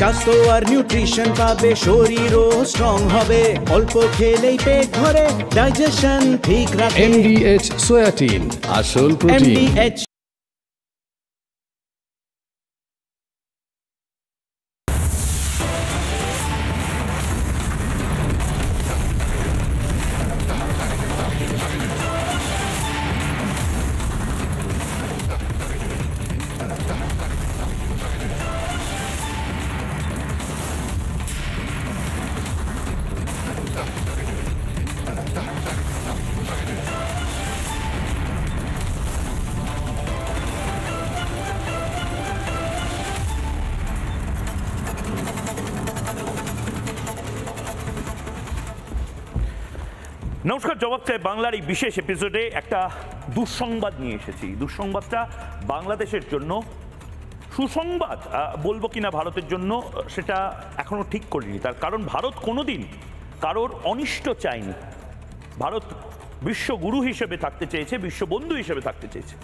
স্বাস্থ্য আর নিউট্রিশন পাবে, শরীরও স্ট্রং হবে, অল্প খেলেই পেট ভরে ডাইজেশন ঠিক রাখে। MDH সোয়াটিন, আসল প্রোটিন। MDH নমস্কার, জবাব চাই বাংলার এই বিশেষ এপিসোডে একটা দুঃসংবাদ নিয়ে এসেছি। দুঃসংবাদটা বাংলাদেশের জন্য, সুসংবাদ বলবো কিনা ভারতের জন্য সেটা এখনো ঠিক করিনি। তার কারণ ভারত কোনোদিন কারোর অনিষ্ট চায়নি। ভারত বিশ্বগুরু হিসেবে থাকতে চেয়েছে, বিশ্ববন্ধু হিসেবে থাকতে চেয়েছে।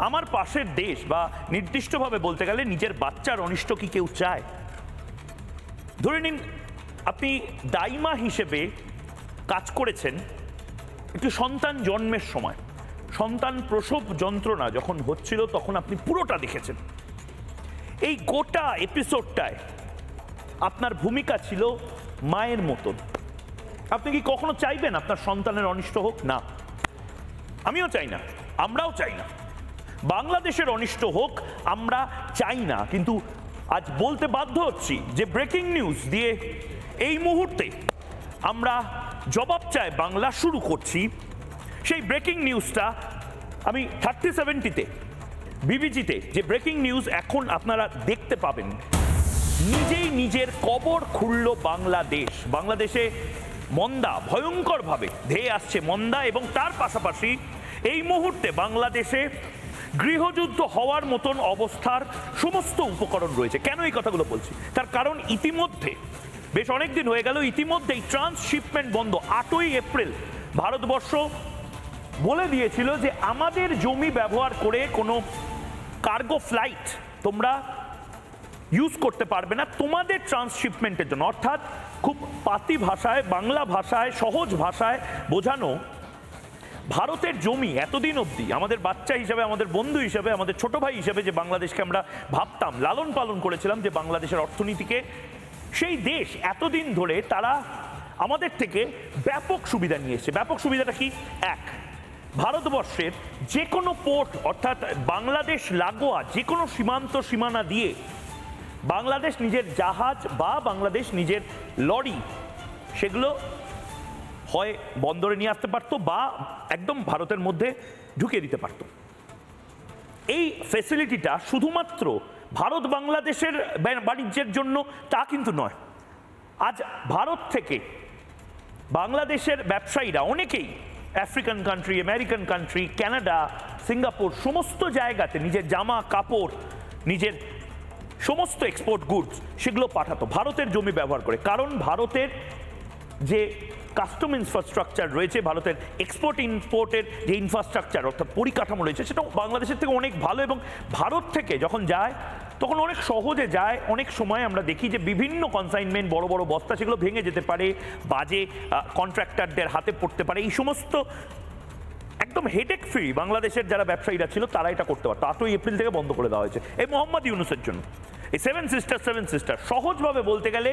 আমার পাশের দেশ বা নির্দিষ্টভাবে বলতে গেলে নিজের বাচ্চার অনিষ্ট কি কেউ চায়? ধরে নিন আপনি দাইমা হিসেবে কাজ করেছেন একটি সন্তান জন্মের সময়, সন্তান প্রসব যন্ত্রণা যখন হচ্ছিল তখন আপনি পুরোটা দেখেছেন। এই গোটা এপিসোডটায় আপনার ভূমিকা ছিল মায়ের মতন। আপনি কি কখনো চাইবেন আপনার সন্তানের অনিষ্ট হোক? না, আমিও চাই না, আমরাও চাই না। বাংলাদেশের অনিষ্ট হোক আমরা চাই না, কিন্তু আজ বলতে বাধ্য হচ্ছি যে ব্রেকিং নিউজ দিয়ে এই মুহূর্তে আমরা জবাব চাই বাংলা শুরু করছি। সেই ব্রেকিং নিউজটা আমি 3070-তে বিবিজিতে যে ব্রেকিং নিউজ এখন আপনারা দেখতে পাবেন, নিজেই নিজের কবর খুলল বাংলাদেশ। বাংলাদেশে মন্দা ভয়ঙ্করভাবে ধেয়ে আসছে, মন্দা, এবং তার পাশাপাশি এই মুহূর্তে বাংলাদেশে গৃহযুদ্ধ হওয়ার মতন অবস্থার সমস্ত উপকরণ রয়েছে। কেন এই কথাগুলো বলছি? তার কারণ ইতিমধ্যে বেশ অনেক দিন হয়ে গেল, ইতিমধ্যেই ট্রান্সশিপমেন্ট বন্ধ। 8ই এপ্রিল ভারতবর্ষ বলে দিয়েছিল যে আমাদের জমি ব্যবহার করে কোনো কার্গো ফ্লাইট তোমরা ইউজ করতে পারবে না তোমাদের ট্রান্সশিপমেন্টের জন্য। অর্থাৎ খুব পাতি ভাষায়, বাংলা ভাষায়, সহজ ভাষায় বোঝানো, ভারতের জমি এতদিন অবধি আমাদের বাচ্চা হিসেবে, আমাদের বন্ধু হিসেবে, আমাদের ছোট ভাই হিসেবে যে বাংলাদেশকে আমরা ভাবতাম, লালন পালন করেছিলাম, যে বাংলাদেশের অর্থনীতিকে, সেই দেশ এতদিন ধরে তারা আমাদের থেকে ব্যাপক সুবিধা নিয়ে এসেছে। ব্যাপক সুবিধাটা কি? এক, ভারতবর্ষের যে কোনো পোর্ট অর্থাৎ বাংলাদেশ লাগোয়া যে কোনো সীমান্ত সীমানা দিয়ে বাংলাদেশ নিজের জাহাজ বা বাংলাদেশ নিজের লরি সেগুলো হয় বন্দরে নিয়ে আসতে পারতো বা একদম ভারতের মধ্যে ঢুকিয়ে দিতে পারতো। এই ফ্যাসিলিটিটা শুধুমাত্র ভারত বাংলাদেশের বাণিজ্যের জন্য তা কিন্তু নয়। আজ ভারত থেকে বাংলাদেশের ব্যবসায়ীরা অনেকেই African country, American country, Canada, Singapore সমস্ত জায়গাতে নিজের জামা কাপড়, নিজের সমস্ত এক্সপোর্ট গুডস সেগুলো পাঠাতো ভারতের জমি ব্যবহার করে। কারণ ভারতের যে কাস্টম ইনফ্রাস্ট্রাকচার রয়েছে, ভারতের এক্সপোর্ট ইম্পোর্টের যে ইনফ্রাস্ট্রাকচার অর্থাৎ পরিকাঠামো রয়েছে, সেটা বাংলাদেশের থেকে অনেক ভালো। এবং ভারত থেকে যখন যায় তখন অনেক সহজে যায়। অনেক সময় আমরা দেখি যে বিভিন্ন কনসাইনমেন্ট, বড় বড় বস্তা, সেগুলো ভেঙে যেতে পারে, বাজে কন্ট্রাক্টরদের হাতে পড়তে পারে। এই সমস্ত একদম হেডেক ফ্রি বাংলাদেশের যারা ব্যবসায়ীরা ছিল তারা এটা করতে পারত। 8ই এপ্রিল থেকে বন্ধ করে দেওয়া হয়েছে এই মোহাম্মদ ইউনুসের জন্য। এই সেভেন সিস্টার সহজভাবে বলতে গেলে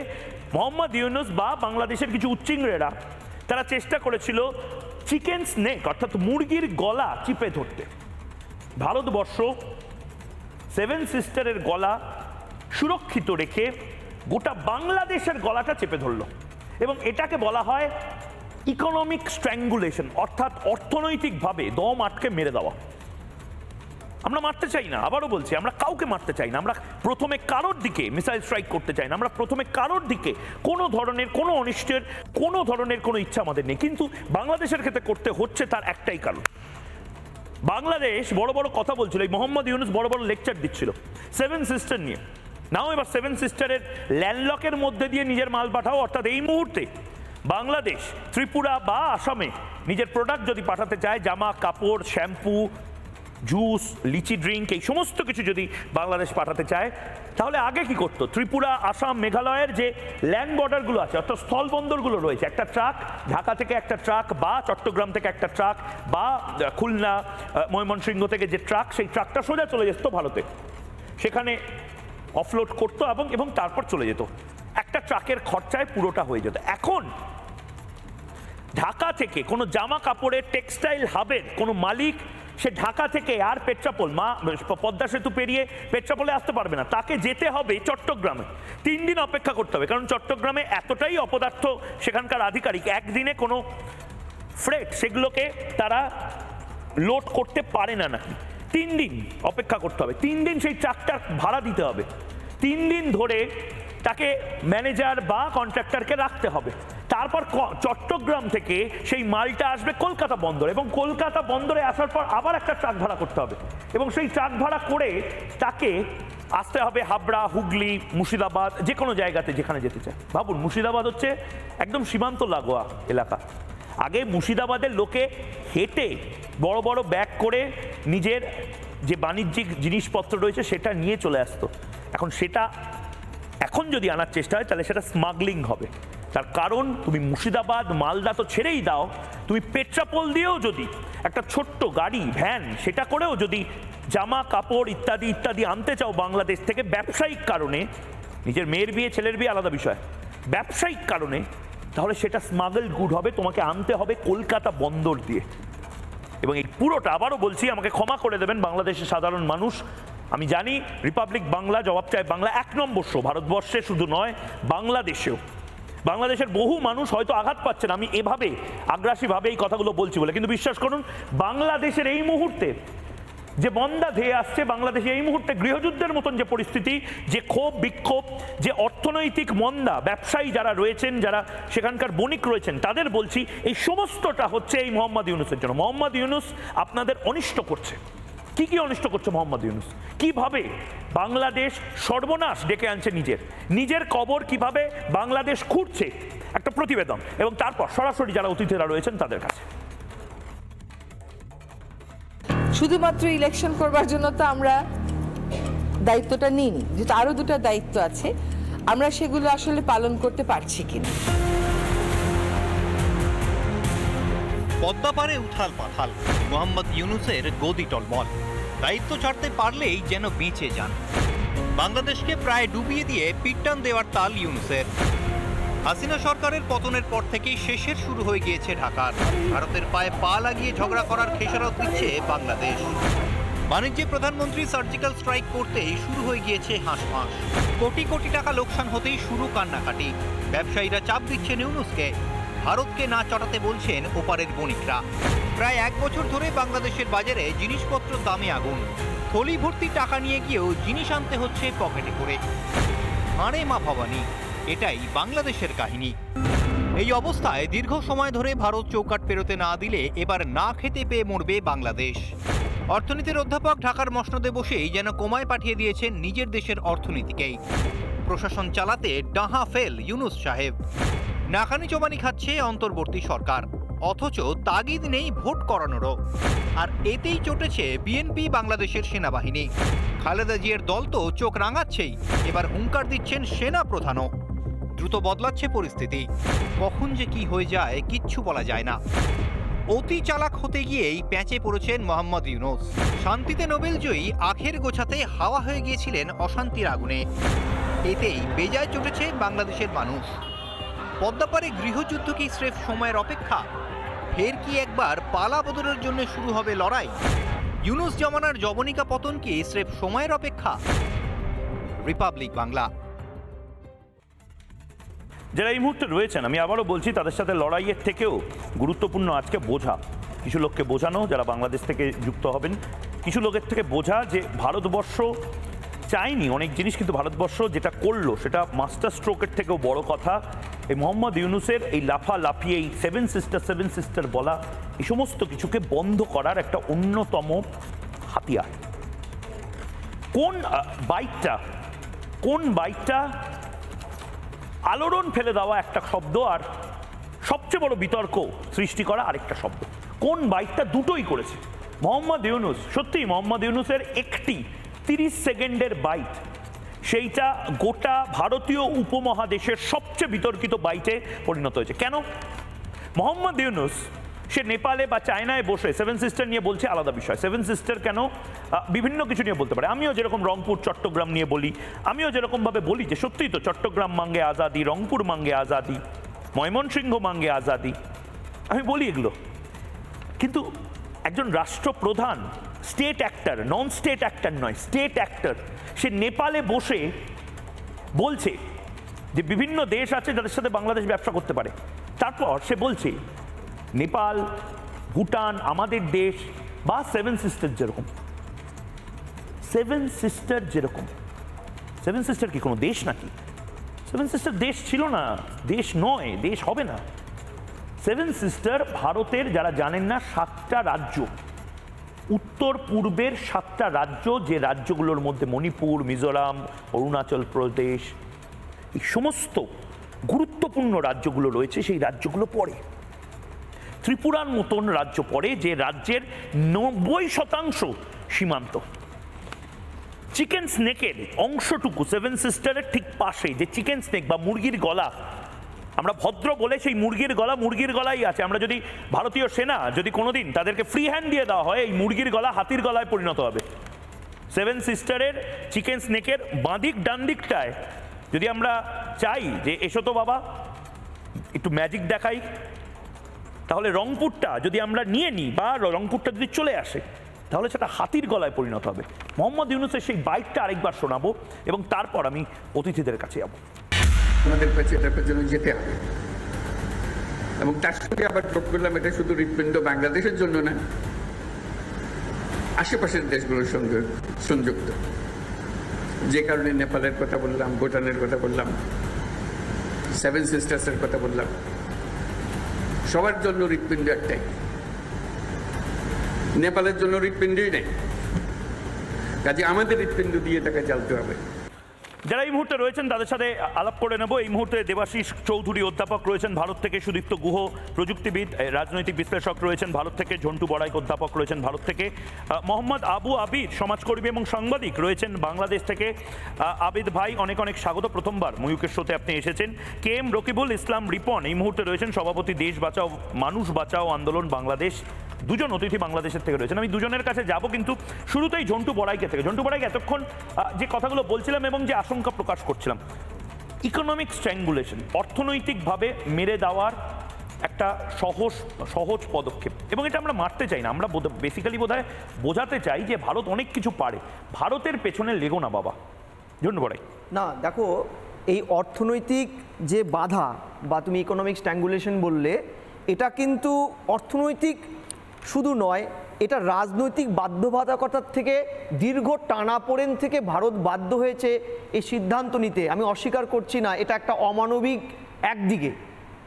মোহাম্মদ ইউনুস বা বাংলাদেশের কিছু উচ্চিংড়েরা তারা চেষ্টা করেছিল চিকেন স্নেক অর্থাৎ মুরগির গলা চিপে ধরতে। ভারতবর্ষ সেভেন সিস্টারের গলা সুরক্ষিত রেখে গোটা বাংলাদেশের গলাটা চেপে ধরল, এবং এটাকে বলা হয় ইকোনমিক স্ট্র্যাঙ্গুলেশন, অর্থাৎ অর্থনৈতিকভাবে দম আটকে মেরে দেওয়া। আমরা মারতে চাই না, আবারও বলছি, আমরা কাউকে মারতে চাই না। আমরা প্রথমে কারোর দিকে মিসাইল স্ট্রাইক করতে চাই না। আমরা প্রথমে কারোর দিকে কোনো ধরনের কোনো অনিষ্টের কোনো ধরনের কোনো ইচ্ছা আমাদের নেই। কিন্তু বাংলাদেশের ক্ষেত্রে করতে হচ্ছে তার একটাই কারণ, বাংলাদেশ বড় বড় কথা বলছিল, এই মোহাম্মদ ইউনুস বড় বড় লেকচার দিচ্ছিল সেভেন সিস্টার নিয়ে। নাও এবার সেভেন সিস্টারের ল্যান্ডলকের মধ্যে দিয়ে নিজের মাল পাঠাও, অর্থাৎ এই মুহূর্তে বাংলাদেশ ত্রিপুরা বা আসামে নিজের প্রোডাক্ট যদি পাঠাতে চায়, জামা কাপড়, শ্যাম্পু, জুস, লিচি ড্রিঙ্ক, এই সমস্ত কিছু যদি বাংলাদেশ পাঠাতে চায়, তাহলে আগে কি করতো? ত্রিপুরা, আসাম, মেঘালয়ের যে ল্যান্ড বর্ডারগুলো আছে, অর্থাৎ স্থলবন্দরগুলো রয়েছে, একটা ট্রাক ঢাকা থেকে একটা ট্রাক, বা চট্টগ্রাম থেকে একটা ট্রাক, বা খুলনা, ময়মনসিংহ থেকে যে ট্রাক, সেই ট্রাকটা সোজা চলে যেত ভারতে, সেখানে অফলোড করতো এবং তারপর চলে যেত। একটা ট্রাকের খরচায় পুরোটা হয়ে যেত। এখন ঢাকা থেকে কোনো জামা কাপড়ের টেক্সটাইল হাবের কোনো মালিক, সে ঢাকা থেকে আর পেট্রাপোল, পদ্মা সেতু পেরিয়ে পেট্রাপোলে আসতে পারবে না, তাকে যেতে হবে চট্টগ্রামে। 3 দিন অপেক্ষা করতে হবে, কারণ চট্টগ্রামে এতটাই অপদার্থ সেখানকার আধিকারিক, একদিনে কোনো ফ্রেট সেগুলোকে তারা লোড করতে পারে না নাকি। 3 দিন অপেক্ষা করতে হবে, 3 দিন সেই ট্রাকটার ভাড়া দিতে হবে, 3 দিন ধরে তাকে ম্যানেজার বা কন্ট্রাক্টরকে রাখতে হবে। তারপর চট্টগ্রাম থেকে সেই মালটা আসবে কলকাতা বন্দর, এবং কলকাতা বন্দরে আসার পর আবার একটা ট্রাক ভাড়া করতে হবে, এবং সেই ট্রাক ভাড়া করে তাকে আসতে হবে হাবড়া, হুগলি, মুর্শিদাবাদ, যে কোনো জায়গাতে যেখানে যেতে চায়। ভাবুন, মুর্শিদাবাদ হচ্ছে একদম সীমান্ত লাগোয়া এলাকা। আগে মুর্শিদাবাদের লোকে হেঁটে বড় বড় ব্যাগ করে নিজের যে বাণিজ্যিক জিনিসপত্র রয়েছে সেটা নিয়ে চলে আসতো। এখন যদি আনার চেষ্টা হয় তাহলে সেটা স্মাগলিং হবে। তার কারণ তুমি মুর্শিদাবাদ, মালদা তো ছেড়েই দাও, তুমি পেট্রাপোল দিয়েও যদি একটা ছোট্ট গাড়ি, ভ্যান, সেটা করেও যদি জামা কাপড় ইত্যাদি ইত্যাদি আনতে চাও বাংলাদেশ থেকে ব্যবসায়িক কারণে, নিজের মেয়ের বিয়ে, ছেলের বিয়ে আলাদা বিষয়, ব্যবসায়িক কারণে, তাহলে সেটা স্মাগল গুড হবে, তোমাকে আনতে হবে কলকাতা বন্দর দিয়ে। এবং এই পুরোটা, আবারও বলছি, আমাকে ক্ষমা করে দেবেন বাংলাদেশের সাধারণ মানুষ, আমি জানি রিপাবলিক বাংলা, জবাব চায় বাংলা 1 নম্বর শো, ভারতবর্ষে শুধু নয় বাংলাদেশেও। বাংলাদেশের বহু মানুষ হয়তো আঘাত পাচ্ছেন আমি এভাবে আগ্রাসীভাবে এই কথাগুলো বলছি বলে, কিন্তু বিশ্বাস করুন, বাংলাদেশের এই মুহূর্তে যে মন্দা ধেয়ে আসছে, বাংলাদেশে এই মুহূর্তে গৃহযুদ্ধের মতন যে পরিস্থিতি, যে ক্ষোভ বিক্ষোভ, যে অর্থনৈতিক মন্দা, ব্যবসায়ী যারা রয়েছেন, যারা সেখানকার বণিক রয়েছেন, তাদের বলছি এই সমস্তটা হচ্ছে এই মোহাম্মদ ইউনূসের জন্য। মোহাম্মদ ইউনূস আপনাদের অনিষ্ট করছে। কি কি অনিষ্ট করছে মোহাম্মদ ইউনূস? কিভাবে বাংলাদেশ সর্বনাশ ডেকে আনছে, নিজের কবর কিভাবে বাংলাদেশ খুঁড়ছে, একটা প্রতিবেদন, এবং তারপর সরাসরি যারা অতিথিরা রয়েছেন তাদের কাছে। শুধুমাত্র ইলেকশন করবার জন্য তো আমরা দায়িত্বটা নিইনি, যেহেতু আরো 2টা দায়িত্ব আছে, আমরা সেগুলো আসলে পালন করতে পারছি কিনা। পদ্মা পারে উথাল পাথাল, মোহাম্মদ ইউনূসের গদি টলমল, দায়িত্ব ছাড়তে পারলেই যেন বেঁচে যান। বাংলাদেশকে প্রায় ডুবিয়ে দিয়ে পিটটান দেওয়ার তাল ইউনূসের। হাসিনা সরকারের পতনের পর থেকেই শেষের শুরু হয়ে গিয়েছে ঢাকার। ভারতের পায়ে পা লাগিয়ে ঝগড়া করার খেসারত দিচ্ছে বাংলাদেশ। বাণিজ্যে প্রধানমন্ত্রী সার্জিক্যাল স্ট্রাইক করতেই শুরু হয়ে গিয়েছে হাঁসফাঁস। কোটি কোটি টাকা লোকসান হতেই শুরু কান্নাকাটি। ব্যবসায়ীরা চাপ দিচ্ছেন ইউনূসকে, ভারতকে না চটাতে বলছেন ওপারের বণিকরা। প্রায় 1 বছর ধরে বাংলাদেশের বাজারে জিনিসপত্র দামে আগুন। থলি ভর্তি টাকা নিয়ে গিয়েও জিনিস আনতে হচ্ছে পকেটে করে। হাড়ে মা ভবানী, এটাই বাংলাদেশের কাহিনী। এই অবস্থায় দীর্ঘ সময় ধরে ভারত চৌকাঠ পেরোতে না দিলে এবার না খেতে পেয়ে মরবে বাংলাদেশ। অর্থনীতির অধ্যাপক ঢাকার মসনদে বসেই যেন কোমায় পাঠিয়ে দিয়েছেন নিজের দেশের অর্থনীতিকেই। প্রশাসন চালাতে ডাহা ফেল ইউনূস সাহেব। নাকানি চোবানি খাচ্ছে অন্তর্বর্তী সরকার, অথচ তাগিদ নেই ভোট করানোরও। আর এতেই চটেছে বিএনপি, বাংলাদেশের সেনাবাহিনী। খালেদা জিয়ার দল তো চোখ রাঙাচ্ছেই, এবার হুঙ্কার দিচ্ছেন সেনা প্রধানও। দ্রুত বদলাচ্ছে পরিস্থিতি, কখন যে কি হয়ে যায় কিচ্ছু বলা যায় না। অতি চালাক হতে গিয়েই প্যাঁচে পড়েছেন মোহাম্মদ ইউনূস। শান্তিতে নোবেলজয়ী আখের গোছাতে হাওয়া হয়ে গিয়েছিলেন অশান্তির আগুনে। এতেই বেজায় চটেছে বাংলাদেশের মানুষ। পদ্মাপারে গৃহযুদ্ধ কি স্রেফ সময়ের অপেক্ষা? ফের কি একবার পালা বদলের জন্য শুরু হবে লড়াই? ইউনূস জমানার জবনিকা পতন কি স্রেফ সময়ের অপেক্ষা? রিপাবলিক বাংলা। যারা এই মুহূর্তে রয়েছেন, আমি আবারও বলছি, তাদের সাথে লড়াইয়ের থেকেও গুরুত্বপূর্ণ আজকে বোঝা, কিছু লোককে বোঝানো যারা বাংলাদেশ থেকে যুক্ত হবেন, কিছু লোকের থেকে বোঝা যে ভারতবর্ষ চায়নি অনেক জিনিস, কিন্তু ভারতবর্ষ যেটা করলো সেটা মাস্টার স্ট্রোকের থেকেও বড় কথা। এই মোহাম্মদ ইউনূসের এই লাফালাফি, এই সেভেন সিস্টার বলা, এই সমস্ত কিছুকে বন্ধ করার একটা অন্যতম হাতিয়ার। কোন বাইকটা আলোড়ন ফেলে দেওয়া একটা শব্দ, আর সবচেয়ে বড় বিতর্ক সৃষ্টি করা আরেকটা শব্দ। কোন বাইকটা দুটোই করেছে? মোহাম্মদ ইউনুস, সত্যি মোহাম্মদ ইউনুসের একটি 30 সেকেন্ডের বাইট, সেইটা গোটা ভারতীয় উপমহাদেশের সবচেয়ে বিতর্কিত বাইটে পরিণত হয়েছে। কেন? মোহাম্মদ ইউনুস সে নেপালে বা চায়নায় বসে সেভেন সিস্টার নিয়ে বলছে আলাদা বিষয়। সেভেন সিস্টার কেন বিভিন্ন কিছু নিয়ে বলতে পারে। আমিও যেরকম রংপুর চট্টগ্রাম নিয়ে বলি, আমিও যেরকমভাবে বলি যে সত্যিই তো চট্টগ্রাম মাঙ্গে আজাদি, রংপুর মাঙ্গে আজাদি, ময়মনসিংহ মাঙ্গে আজাদি, আমি বলি এগুলো। কিন্তু একজন রাষ্ট্রপ্রধান, state actor, non state actor নয়, স্টেট অ্যাক্টর, সে নেপালে বসে বলছে যে বিভিন্ন দেশ আছে যাদের সাথে বাংলাদেশ ব্যবসা করতে পারে। তারপর সে বলছে নেপাল, ভুটান আমাদের দেশ, বা সেভেন সিস্টার যেরকম, সেভেন সিস্টার যেরকম, সেভেন সিস্টার কি কোনো দেশ নাকি? সেভেন সিস্টার দেশ ছিল না, দেশ নয়, দেশ হবে না। সেভেন সিস্টার ভারতের, যারা জানেন না, 7টা রাজ্য, উত্তর পূর্বের 7টা রাজ্য, যে রাজ্যগুলোর মধ্যে মণিপুর, মিজোরাম, অরুণাচল প্রদেশ, এই সমস্ত গুরুত্বপূর্ণ রাজ্যগুলো রয়েছে, সেই রাজ্যগুলো পড়ে। ত্রিপুরার মতন রাজ্য পড়ে, যে রাজ্যের 90% সীমান্ত। চিকেন স্নেকের অংশটুকু সেভেন সিস্টারের ঠিক পাশে, যে চিকেন স্নেক বা মুরগির গলা, আমরা ভদ্র বলে সেই মুরগির গলাই আছে। আমরা যদি ভারতীয় সেনা যদি কোনোদিন তাদেরকে ফ্রি হ্যান্ড দিয়ে দেওয়া হয়, এই মুরগির গলা হাতির গলায় পরিণত হবে। সেভেন সিস্টারের চিকেন স্নেকের বাঁদিক ডান দিকটায় যদি আমরা চাই যে এসো তো বাবা একটু ম্যাজিক দেখাই, তাহলে রংপুরটা যদি আমরা নিয়ে নিই বা রংপুরটা যদি চলে আসে, তাহলে সেটা হাতির গলায় পরিণত হবে। মোহাম্মদ ইউনুসের সেই বাইকটা আরেকবার শোনাবো এবং তারপর আমি অতিথিদের কাছে যাবো। আমাদের কাছে এটার পেছনে যেতে হবে, এবং তার সঙ্গে আবার যোগ করলাম এটা শুধু হৃৎপিণ্ড বাংলাদেশের জন্য না, আশেপাশের দেশগুলোর সঙ্গে সংযুক্ত। যে কারণে নেপালের কথা বললাম, ভুটানের কথা বললাম, সেভেন সিস্টার্সের কথা বললাম, সবার জন্য হৃৎপিণ্ড একটাই, নেপালের জন্য হৃৎপিণ্ডই নেই, কাজে আমাদের হৃৎপিণ্ড দিয়ে তাকে চালতে হবে। যারা এই মুহূর্তে রয়েছেন তাদের সাথে আলাপ করে নেব। এই মুহূর্তে দেবাশিস চৌধুরী অধ্যাপক রয়েছেন ভারত থেকে, সুদীপ্ত গুহ প্রযুক্তিবিদ, রাজনৈতিক বিশ্লেষক রয়েছেন ভারত থেকে, ঝন্টু বড়াইক অধ্যাপক রয়েছেন ভারত থেকে, মোহাম্মদ আবু আবিদ সমাজকর্মী এবং সাংবাদিক রয়েছেন বাংলাদেশ থেকে। আবিদ ভাই অনেক অনেক স্বাগত, প্রথমবার ময়ূকের শোতে আপনি এসেছেন। কে এম রকিবুল ইসলাম রিপন এই মুহূর্তে রয়েছেন সভাপতি দেশ বাঁচাও মানুষ বাঁচাও আন্দোলন বাংলাদেশ। দুজন অতিথি বাংলাদেশের থেকে রয়েছেন। আমি দুজনের কাছে যাব, কিন্তু শুরুতেই ঝন্টু বড়াইকে থেকে। ঝন্টু বড়াইক, এতক্ষণ যে কথাগুলো বলছিলাম এবং যে আশঙ্কা প্রকাশ করছিলাম, ইকোনমিক স্ট্র্যাঙ্গুলেশন, অর্থনৈতিকভাবে মেরে দেওয়ার একটা সহজ পদক্ষেপ, এবং এটা আমরা মারতে চাই না, আমরা বেসিক্যালি বোধহয় বোঝাতে চাই যে ভারত অনেক কিছু পারে, ভারতের পেছনে লেগো না বাবা। ঝন্টু বড়াইক। না দেখো, এই অর্থনৈতিক যে বাধা বা তুমি ইকোনমিক স্ট্র্যাঙ্গুলেশন বললে, এটা কিন্তু অর্থনৈতিক শুধু নয়, এটা রাজনৈতিক বাধ্যবাধকতার থেকে, দীর্ঘ টানাপোড়েন থেকে ভারত বাধ্য হয়েছে এই সিদ্ধান্ত নিতে। আমি অস্বীকার করছি না, এটা একটা অমানবিক একদিকে,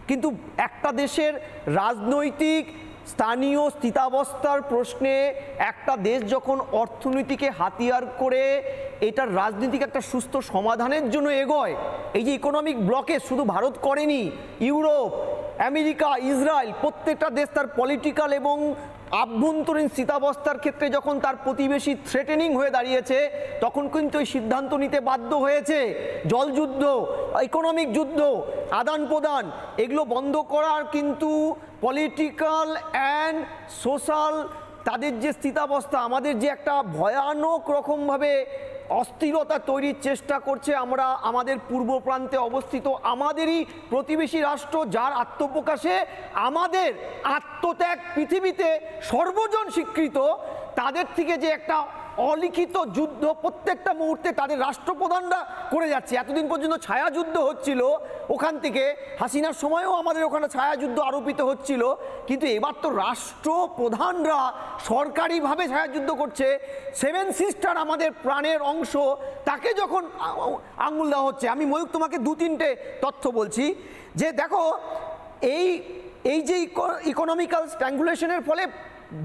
কিন্তু একটা দেশের রাজনৈতিক স্থানীয় স্থিতাবস্থার প্রশ্নে একটা দেশ যখন অর্থনীতিকে হাতিয়ার করে এটার রাজনীতিক একটা সুস্থ সমাধানের জন্য এগোয়, এই যে ইকোনমিক ব্লকে শুধু ভারত করেনি, ইউরোপ, আমেরিকা, ইসরায়েল, প্রত্যেকটা দেশ তার পলিটিক্যাল এবং আভ্যন্তরীণ স্থিতাবস্থার ক্ষেত্রে যখন তার প্রতিবেশী থ্রেটেনিং হয়ে দাঁড়িয়েছে, তখন কিন্তু এই সিদ্ধান্ত নিতে বাধ্য হয়েছে। জলযুদ্ধ, ইকোনমিক যুদ্ধ, আদান প্রদান, এগুলো বন্ধ করার কিন্তু পলিটিক্যাল অ্যান্ড সোশ্যাল তাদের যে স্থিতাবস্থা, আমাদের যে একটা ভয়ানক রকমভাবে অস্থিরতা তৈরির চেষ্টা করছে। আমরা আমাদের পূর্ব প্রান্তে অবস্থিত আমাদেরই প্রতিবেশী রাষ্ট্র, যার আত্মপ্রকাশে আমাদের আত্মত্যাগ পৃথিবীতে সর্বজন স্বীকৃত, তাদের থেকে যে একটা অলিখিত যুদ্ধ প্রত্যেকটা মুহূর্তে তাদের রাষ্ট্রপ্রধানরা করে যাচ্ছে। এতদিন পর্যন্ত ছায়াযুদ্ধ হচ্ছিল, ওখান থেকে হাসিনার সময়ও আমাদের ওখানে ছায়াযুদ্ধ আরোপিত হচ্ছিল, কিন্তু এবার তো রাষ্ট্রপ্রধানরা সরকারিভাবে ছায়াযুদ্ধ করছে। সেভেন সিস্টার আমাদের প্রাণের অংশ, তাকে যখন আঙুল দেওয়া হচ্ছে। আমি ময়ূক তোমাকে 2-3টে তথ্য বলছি, যে দেখো এই যে ইকোনমিক্যাল স্ট্র্যাঙ্গুলেশনের ফলে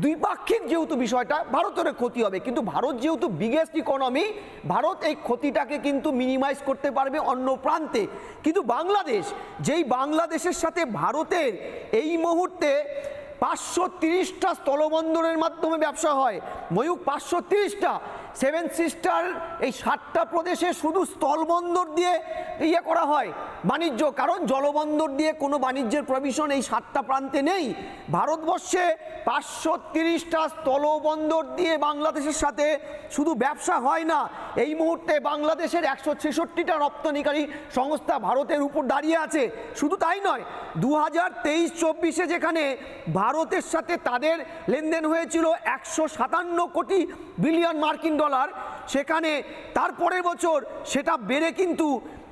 দ্বিপাক্ষিক যেহেতু বিষয়টা, ভারতের ক্ষতি হবে, কিন্তু ভারত যেহেতু বিগেস্ট ইকোনমি, ভারত এই ক্ষতিটাকে কিন্তু মিনিমাইজ করতে পারবে অন্য প্রান্তে। কিন্তু বাংলাদেশ, যেই বাংলাদেশের সাথে ভারতের এই মুহূর্তে 530টা স্থলবন্দরের মাধ্যমে ব্যবসা হয় ময়ূক, 530টা। সেভেন সিস্টার এই 7টা প্রদেশে শুধু স্থলবন্দর দিয়ে ইয়ে করা হয় বাণিজ্য, কারণ জলবন্দর দিয়ে কোনো বাণিজ্যের প্রভিশন এই 7টা প্রান্তে নেই। ভারতবর্ষে 530টা স্থলবন্দর দিয়ে বাংলাদেশের সাথে শুধু ব্যবসা হয় না, এই মুহূর্তে বাংলাদেশের 166টা রপ্তানিকারী সংস্থা ভারতের উপর দাঁড়িয়ে আছে। শুধু তাই নয়, 2023-24 যেখানে ভারতের সাথে তাদের লেনদেন হয়েছিল 157 কোটি বিলিয়ন মার্কিন ডলার, সেখানে তারপরের বছর সেটা বেড়ে কিন্তু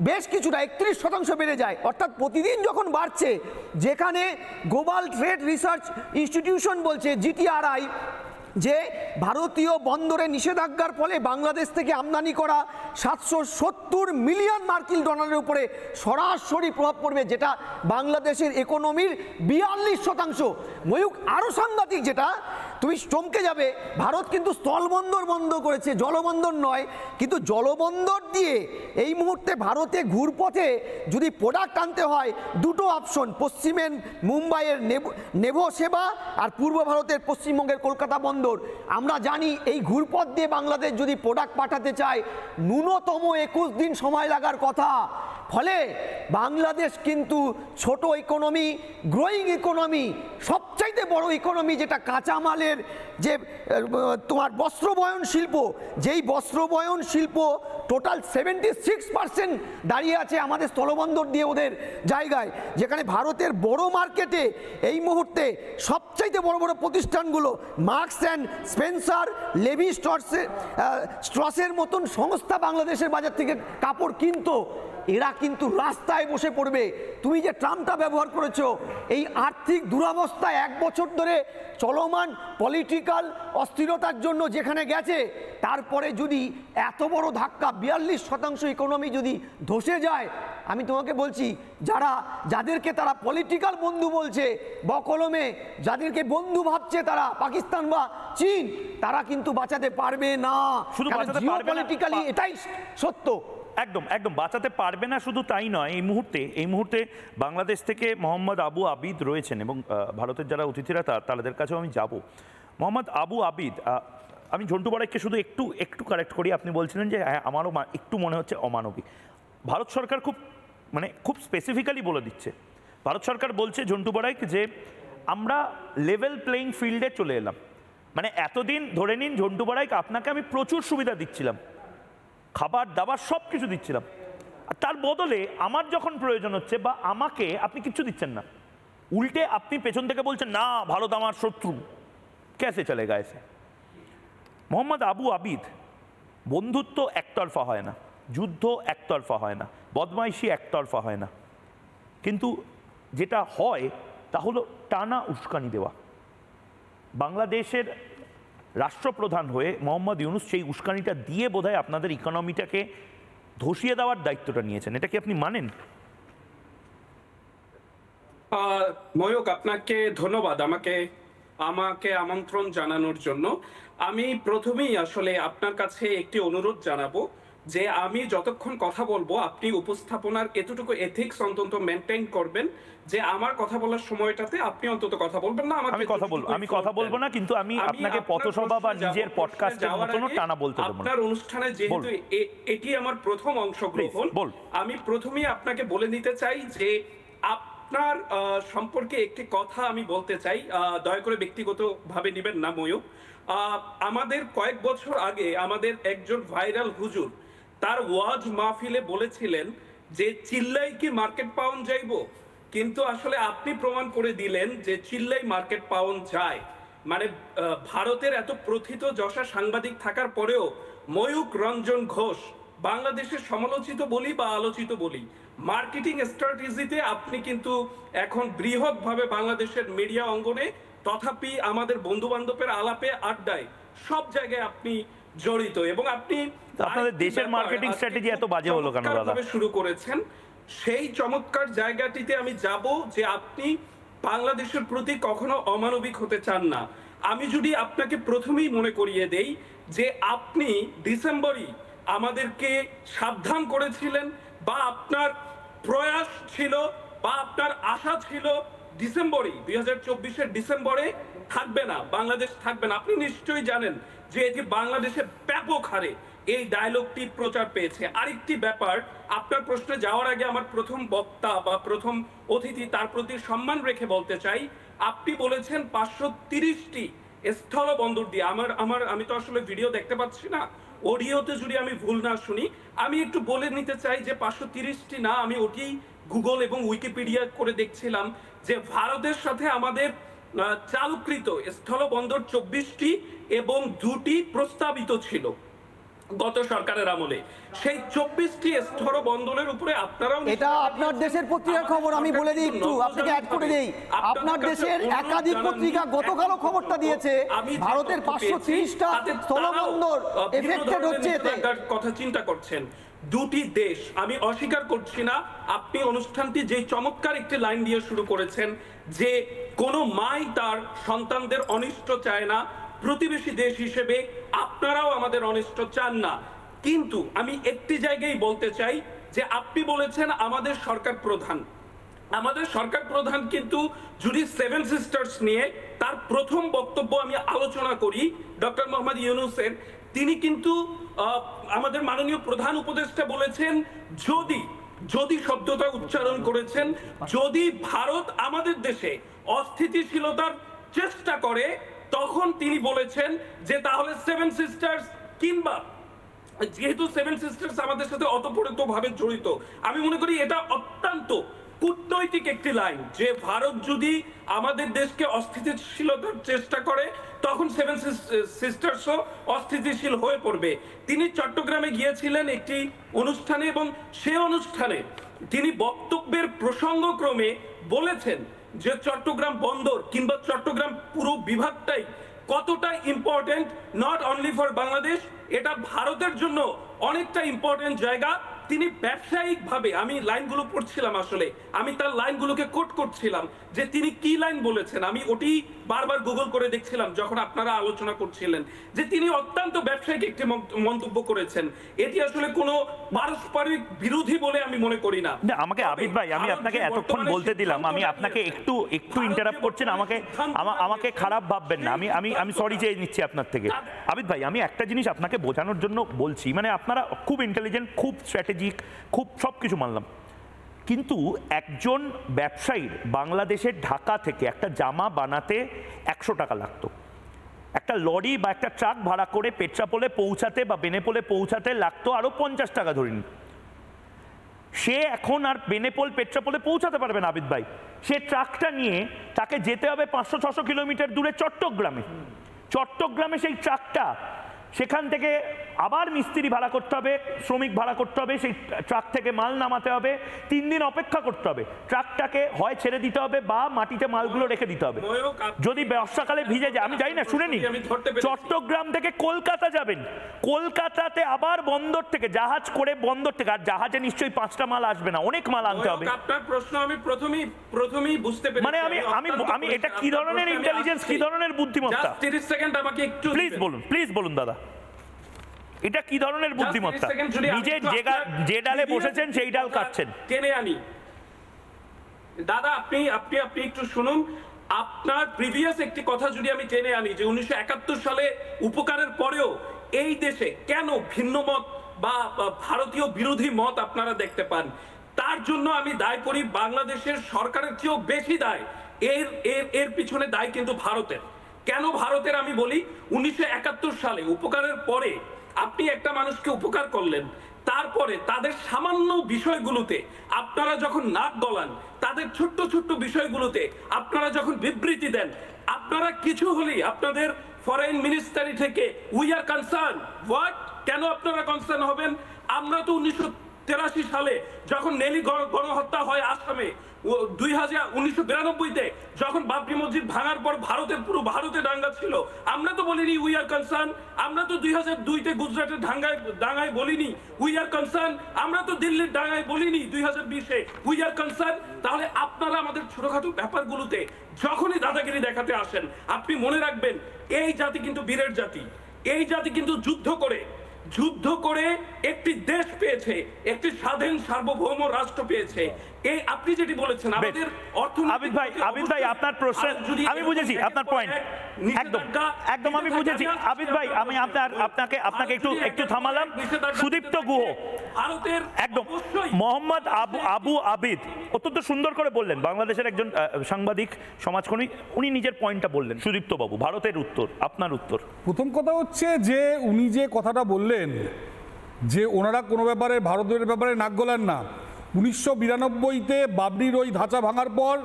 বেশ কিছুটা 31% বেড়ে যায়। অর্থাৎ প্রতিদিন যখন বাড়ছে, যেখানে গ্লোবাল ট্রেড রিসার্চ ইনস্টিটিউশন বলছে GTRI যে ভারতীয় বন্দরে নিষেধাজ্ঞার ফলে বাংলাদেশ থেকে আমদানি করা 770 মিলিয়ন মার্কিন ডলারের উপরে সরাসরি প্রভাব পড়বে, যেটা বাংলাদেশের ইকোনমির 42%। ময়ূক আরও সাংঘাতিক, যেটা তুমি চমকে যাবে, ভারত কিন্তু স্থলবন্দর বন্ধ করেছে, জলবন্দর নয়। কিন্তু জলবন্দর দিয়ে এই মুহূর্তে ভারতে ঘুরপথে যদি প্রোডাক্ট আনতে হয়, দুটো অপশন, পশ্চিমের মুম্বাইয়ের নেভো সেবা আর পূর্ব ভারতের পশ্চিমবঙ্গের কলকাতা বন্দর। আমরা জানি এই ঘুরপথ দিয়ে বাংলাদেশ যদি প্রোডাক্ট পাঠাতে চায় ন্যূনতম 21 দিন সময় লাগার কথা। ফলে বাংলাদেশ কিন্তু ছোট ইকোনমি, গ্রোয়িং ইকোনমি, সবচাইতে বড় ইকোনমি, যেটা কাঁচামালের যে তোমার বস্ত্রবয়ন শিল্প, যেই বস্ত্রবয়ন শিল্প টোটাল 76% দাঁড়িয়ে আছে আমাদের স্থলবন্দর দিয়ে ওদের জায়গায়, যেখানে ভারতের বড় মার্কেটে এই মুহূর্তে সবচাইতে বড় বড় প্রতিষ্ঠানগুলো মার্কস অ্যান্ড স্পেন্সার, লেভি স্ট্রসের মতন সংস্থা বাংলাদেশের বাজার থেকে কাপড় কিনতো, এরা কিন্তু রাস্তায় বসে পড়বে। তুমি যে ট্রামটা ব্যবহার করেছো, এই আর্থিক দুরবস্থা 1 বছর ধরে চলমান পলিটিক্যাল অস্থিরতার জন্য যেখানে গেছে, তারপরে যদি এত বড় ধাক্কা 42% ইকোনমি যদি ধসে যায়, আমি তোমাকে বলছি যাদেরকে তারা পলিটিক্যাল বন্ধু বলছে, বকলমে যাদেরকে বন্ধু ভাবছে তারা, পাকিস্তান বা চীন, তারা কিন্তু বাঁচাতে পারবে না। শুধু বাঁচাতে পারবে না, পলিটিক্যালি এটাই সত্য। একদম একদম বাঁচাতে পারবে না। শুধু তাই নয়, এই মুহূর্তে বাংলাদেশ থেকে মোহাম্মদ আবু আবিদ রয়েছেন, এবং ভারতের যারা অতিথিরা তাদের কাছেও আমি যাব। মোহাম্মদ আবু আবিদ, আমি ঝন্টু বড়াইকে শুধু একটু কারেক্ট করি। আপনি বলছিলেন যে হ্যাঁ, আমারও একটু মনে হচ্ছে অমানবিক। ভারত সরকার খুব স্পেসিফিক্যালি বলে দিচ্ছে, ভারত সরকার বলছে ঝন্টু বড়াইক যে আমরা লেভেল প্লেইং ফিল্ডে চলে এলাম। মানে এতদিন ধরে নিন ঝন্টু বড়াইক, আপনাকে আমি প্রচুর সুবিধা দিচ্ছিলাম, খাবার দাবার সব কিছু দিচ্ছিলাম, আর তার বদলে আমার যখন প্রয়োজন হচ্ছে বা আমাকে আপনি কিচ্ছু দিচ্ছেন না, উল্টে আপনি পেছন থেকে বলছেন না ভারত আমার শত্রু। ক্যাসে চলেগা এসে? মোহাম্মদ আবু আবিদ, বন্ধুত্ব একতরফা হয় না, যুদ্ধ একতরফা হয় না, বদমাইশি একতরফা হয় না, কিন্তু যেটা হয় তা হলো টানা উস্কানি দেওয়া। বাংলাদেশের রাষ্ট্রপ্রধান হয়ে মোহাম্মদ ইউনূস সেই উস্কানিটা দিয়ে বোধহয় আপনাদের ইকোনমিটাকে ধসিয়ে দেওয়ার দায়িত্বটা নিয়েছেন। এটা কি আপনি মানেন? ময়ূক, আপনাকে ধন্যবাদ আমাকে আমন্ত্রণ জানানোর জন্য। আমি প্রথমেই আসলে আপনার কাছে একটি অনুরোধ জানাবো যে আমি যতক্ষণ কথা বলবো আপনি উপস্থাপনার এতটুকু এথিক্স অন্তত মেনটেন করবেন, যে আমার কথা বলার সময়টাতে আপনি অন্তত কথা বলবেন না। আমি কথা বলবো না, কিন্তু আমি আপনাকে পথসভা বা নিজের পডকাস্টের মতন টানা বলতে দেব না। আপনার অনুষ্ঠানে যেহেতু এটি আমার প্রথম অংশগ্রহণ, আমি প্রথমেই আপনাকে বলে নিতে চাই যে আপনার সম্পর্কে একটি কথা আমি বলতে চাই, দয়া করে ব্যক্তিগত ভাবে নেবেন না ময়ূক। আমাদের কয়েক বছর আগে আমাদের একজন ভাইরাল হুজুর তার ওয়াজ মাহফিলে বলেছিলেন যে চিল্লাই কি মার্কেট পাউন যাইব, কিন্তু আসলে আপনি প্রমাণ করে দিলেন যে চিল্লাই মার্কেট পাউন যায়। মানে ভারতের এত প্রথিত যশা সাংবাদিক থাকার পরেও ময়ূক রঞ্জন ঘোষ বাংলাদেশের সমালোচিত বলি বা আলোচিত বলি, মার্কেটিং স্ট্র্যাটেজিতে আপনি কিন্তু এখন বৃহৎভাবে বাংলাদেশের মিডিয়া অঙ্গনে, তথাপি আমাদের বন্ধু বান্ধবের আলাপে, আড্ডায়, সব জায়গায় আপনি জড়িত, এবং আপনি আপনাদের দেশের মার্কেটিং স্ট্র্যাটেজি এত বাজে হলো কেন দাদা? শুরু করেছেন সেই চমৎকার জায়গাটিতে আমি যাব যে আপনি বাংলাদেশের প্রতি কখনো অমানবিক হতে চান না। আমি যদি আপনাকে প্রথমেই মনে করিয়ে দেই যে আপনি ডিসেম্বরই আমাদেরকে সাবধান করেছিলেন, বা আপনার প্রয়াস ছিল বা আপনার আশা ছিল ডিসেম্বরে 2024-এর ডিসেম্বরে থাকবে না, বাংলাদেশ থাকবে না। আপনি নিশ্চয়ই জানেন যে এটি বাংলাদেশে ব্যাপক হারে এই ডায়লগটি প্রচার পেয়েছে। আরেকটি ব্যাপার, আপনার প্রশ্নে যাওয়ার আগে আমার প্রথম বক্তা বা প্রথম অতিথি তার প্রতি সম্মান রেখে বলতে চাই, আপনি বলেছেন 530টি স্থল বন্দর দিয়ে। আমি তো আসলে ভিডিও দেখতে পাচ্ছি না, অডিওতে যদি আমি ভুল না শুনি, আমি একটু বলে নিতে চাই যে 530টি না, আমি ওটি গুগল এবং উইকিপিডিয়া করে দেখছিলাম যে ভারতের সাথে আমাদের চালুকৃত স্থল বন্দর 24টি এবং 2টি প্রস্তাবিত ছিল গত সরকারের আমলে। সেই 24টি স্থল বন্দরের উপরে আপনারাও, এটা আপনার দেশের পত্রিকার খবর, আমি বলে দিই একটু, আপনাকে অ্যাড করে দেই। আপনার দেশের একাধিক পত্রিকা গতকালও খবরটা দিয়েছে ভারতের 530টা স্থলবন্দর এফেক্টেড হচ্ছে। এতে কথা চিন্তা করছেন দুটি দেশ, আমি অস্বীকার করছি না। আপনি অনুষ্ঠানটি যে চমৎকার একটি লাইন দিয়ে শুরু করেছেন যে কোনো মাই তার সন্তানদের অনিষ্ট চায় না, প্রতিবেশী দেশ হিসেবে আপনারাও আমাদের অনিষ্ট চান না। কিন্তু আমি একটি জায়গায় বলতে চাই যে আপনি বলেছেন আমাদের সরকার প্রধান, কিন্তু যদি সেভেন সিস্টার্স নিয়ে তার প্রথম বক্তব্য আমি আলোচনা করি ডক্টর মোহাম্মদ ইউনূসের, তিনি কিন্তু আমাদের মাননীয় প্রধান উপদেষ্টা বলেছেন যদি শব্দটা উচ্চারণ করেছেন, যদি ভারত আমাদের দেশে অস্থিতিশীলতার চেষ্টা করে, তখন তিনি বলেছেন যে তাহলে সেভেন সিস্টার্স, কিংবা যেহেতু সেভেন সিস্টার্স আমাদের সাথে অতপ্রতভাবে জড়িত, আমি মনে করি এটা অত্যন্ত কূটনৈতিক একটি লাইন যে ভারত যদি আমাদের দেশকে অস্থিতিশীলতার চেষ্টা করে তখন সেভেন সিস্টার্সও অস্থিতিশীল হয়ে পড়বে। তিনি চট্টগ্রামে গিয়েছিলেন একটি অনুষ্ঠানে এবং সে অনুষ্ঠানে তিনি বক্তব্যের প্রসঙ্গক্রমে বলেছেন যে চট্টগ্রাম বন্দর কিংবা চট্টগ্রাম পুরো বিভাগটাই কতটা important, not only for Bangladesh, এটা ভারতের জন্য অনেকটা ইম্পর্টেন্ট জায়গা। তিনি ব্যবসায়িকভাবে, আমি লাইনগুলো পড়ছিলাম, আসলে আমি তার লাইনগুলোকে কোট করছিলাম যে তিনি কি লাইন বলেছেন, আমি ওটি বারবার গুগল করে দেখছিলাম যখন আপনারা আলোচনা করছিলেন, যে তিনি অত্যন্ত ব্যবসায়িক একটি মন্তব্য করেছেন। এটি আসলে কোনো পারস্পরিক বিরোধী বলে আমি মনে করি না। আমাকে আবিদ ভাই, আমি আপনাকে এতক্ষণ বলতে দিলাম, আমি আপনাকে একটু ইন্টারাপ্ট করছেন, আমাকে খারাপ ভাববেন না, আমি সরি চেয়ে নিচ্ছি আপনার থেকে। আবিদ ভাই, আমি একটা জিনিস আপনাকে বোঝানোর জন্য বলছি, মানে আপনারা খুব ইন্টেলিজেন্ট, খুব স্ট্র্যাটেজিক, খুব সব কিছু মানলাম, কিন্তু একজন ব্যবসায়ীর বাংলাদেশের ঢাকা থেকে একটা জামা বানাতে 100 টাকা লাগতো, একটা লরি বা একটা ট্রাক ভাড়া করে পেট্রাপোলে পৌঁছাতে বা বেনেপোলে পৌঁছাতে লাগতো আরো 50 টাকা ধরিন। সে এখন আর বেনেপোল পেট্রাপোলে পৌঁছাতে পারবে না আবিদ ভাই, সে ট্রাকটা নিয়ে তাকে যেতে হবে 500-600 কিলোমিটার দূরে চট্টগ্রামে সেই ট্রাকটা, সেখান থেকে আবার মিস্ত্রি ভাড়া করতে হবে, শ্রমিক ভাড়া করতে হবে, সেই ট্রাক থেকে মাল নামাতে হবে, 3 দিন অপেক্ষা করতে হবে, ট্রাকটাকে হয় ছেড়ে দিতে হবে বা মাটিতে মালগুলো রেখে দিতে হবে। যদি বর্ষাকালে ভিজে যায়, আমি জানি না, শুনে নি, চট্টগ্রাম থেকে কলকাতা যাবেন, কলকাতাতে আবার বন্দর থেকে জাহাজ করে, বন্দর থেকে, আর জাহাজে নিশ্চয়ই 5টা মাল আসবে না, অনেক মাল আনতে হবে। আপনার প্রশ্ন আমি প্রথমেই বুঝতে পেরেছি, মানে আমি এটা কি ধরনের ইন্টেলিজেন্স, কি ধরনের বুদ্ধিমত্তা? 30 সেকেন্ড আমাকে একটু প্লিজ বলুন দাদা, এটা কি ধরনের বুদ্ধিমত্তা? নিজে যে ডালে বসেছেন সেই ডাল কাটছেন। টেনে আনি দাদা, আপনি একটু শুনুন। আপনার প্রিভিয়াস একটি কথা যদি আমি টেনে আনি যে 1971 সালে উপকারের পরেও এই দেশে কেন ভিন্ন মত বা ভারতীয় বিরোধী মত আপনারা দেখতে পান, তার জন্য আমি দায় করি বাংলাদেশের সরকারের চেয়েও বেশি দায়। এর পিছনে দায় কিন্তু ভারতের। কেন ভারতের আমি বলি, 1971 সালে উপকারের পরে আপনি একটা মানুষকে উপকার করলেন, তারপরে তাদের সামান্য বিষয়গুলোতে আপনারা যখন নাক গলান, তাদের ছোট্ট বিষয়গুলোতে আপনারা যখন বিবৃতি দেন, আপনারা কিছু হলেই আপনাদের ফরেন মিনিস্ট্রি থেকে উই আর কনসার্ন। হোয়াট? কেন আপনারা কনসার্ন হবেন? আমরা তো 1983 সালে যখন নেলি গণহত্যা হয় আসামে, 1992-তে যখন বাবরি মসজিদ ভাঙার পর পুরো ভারতে দাঙ্গা ছিল, আমরা তো বলিনি উই আর কনসার্ন। আমরা তো 2002-তে গুজরাটের দাঙ্গায় বলিনি উই আর কনসার্ন। আমরা তো দিল্লির দাঙ্গায় বলিনি 2020-এ উই আর কনসার্ন। তাহলে আপনারা আমাদের ছোটখাটো ব্যাপারগুলোতে যখনই দাদাগিরি দেখাতে আসেন, আপনি মনে রাখবেন এই জাতি কিন্তু বীরের জাতি, এই জাতি কিন্তু যুদ্ধ করে যুদ্ধ করে একটি দেশ পেয়েছে, একটি স্বাধীন সার্বভৌম রাষ্ট্র পেয়েছে। এই আপনি যেটি বলেছেন আমাদের আবিদ ভাই আপনার প্রশ্ন আমি বুঝেছি, আপনার পয়েন্ট একদম আমি বুঝেছি। আবিদ ভাই আমি আপনাকে একটু থামালাম। সুদীপ্ত গুহ একদম মোহাম্মদ আবু আবিদ অত্যন্ত সুন্দর করে বললেন, বাংলাদেশের একজন সাংবাদিক সমাজকর্মী, উনি নিজের পয়েন্টটা বললেন। সুদীপ্ত বাবু, ভারতের উত্তর, আপনার উত্তর। প্রথম কথা হচ্ছে যে উনি যে কথাটা বললেন যে ওনারা কোনো ব্যাপারে ভারতের ব্যাপারে নাক গলান না, 1992-তে বাবরির ওই ধাঁচা ভাঙার পর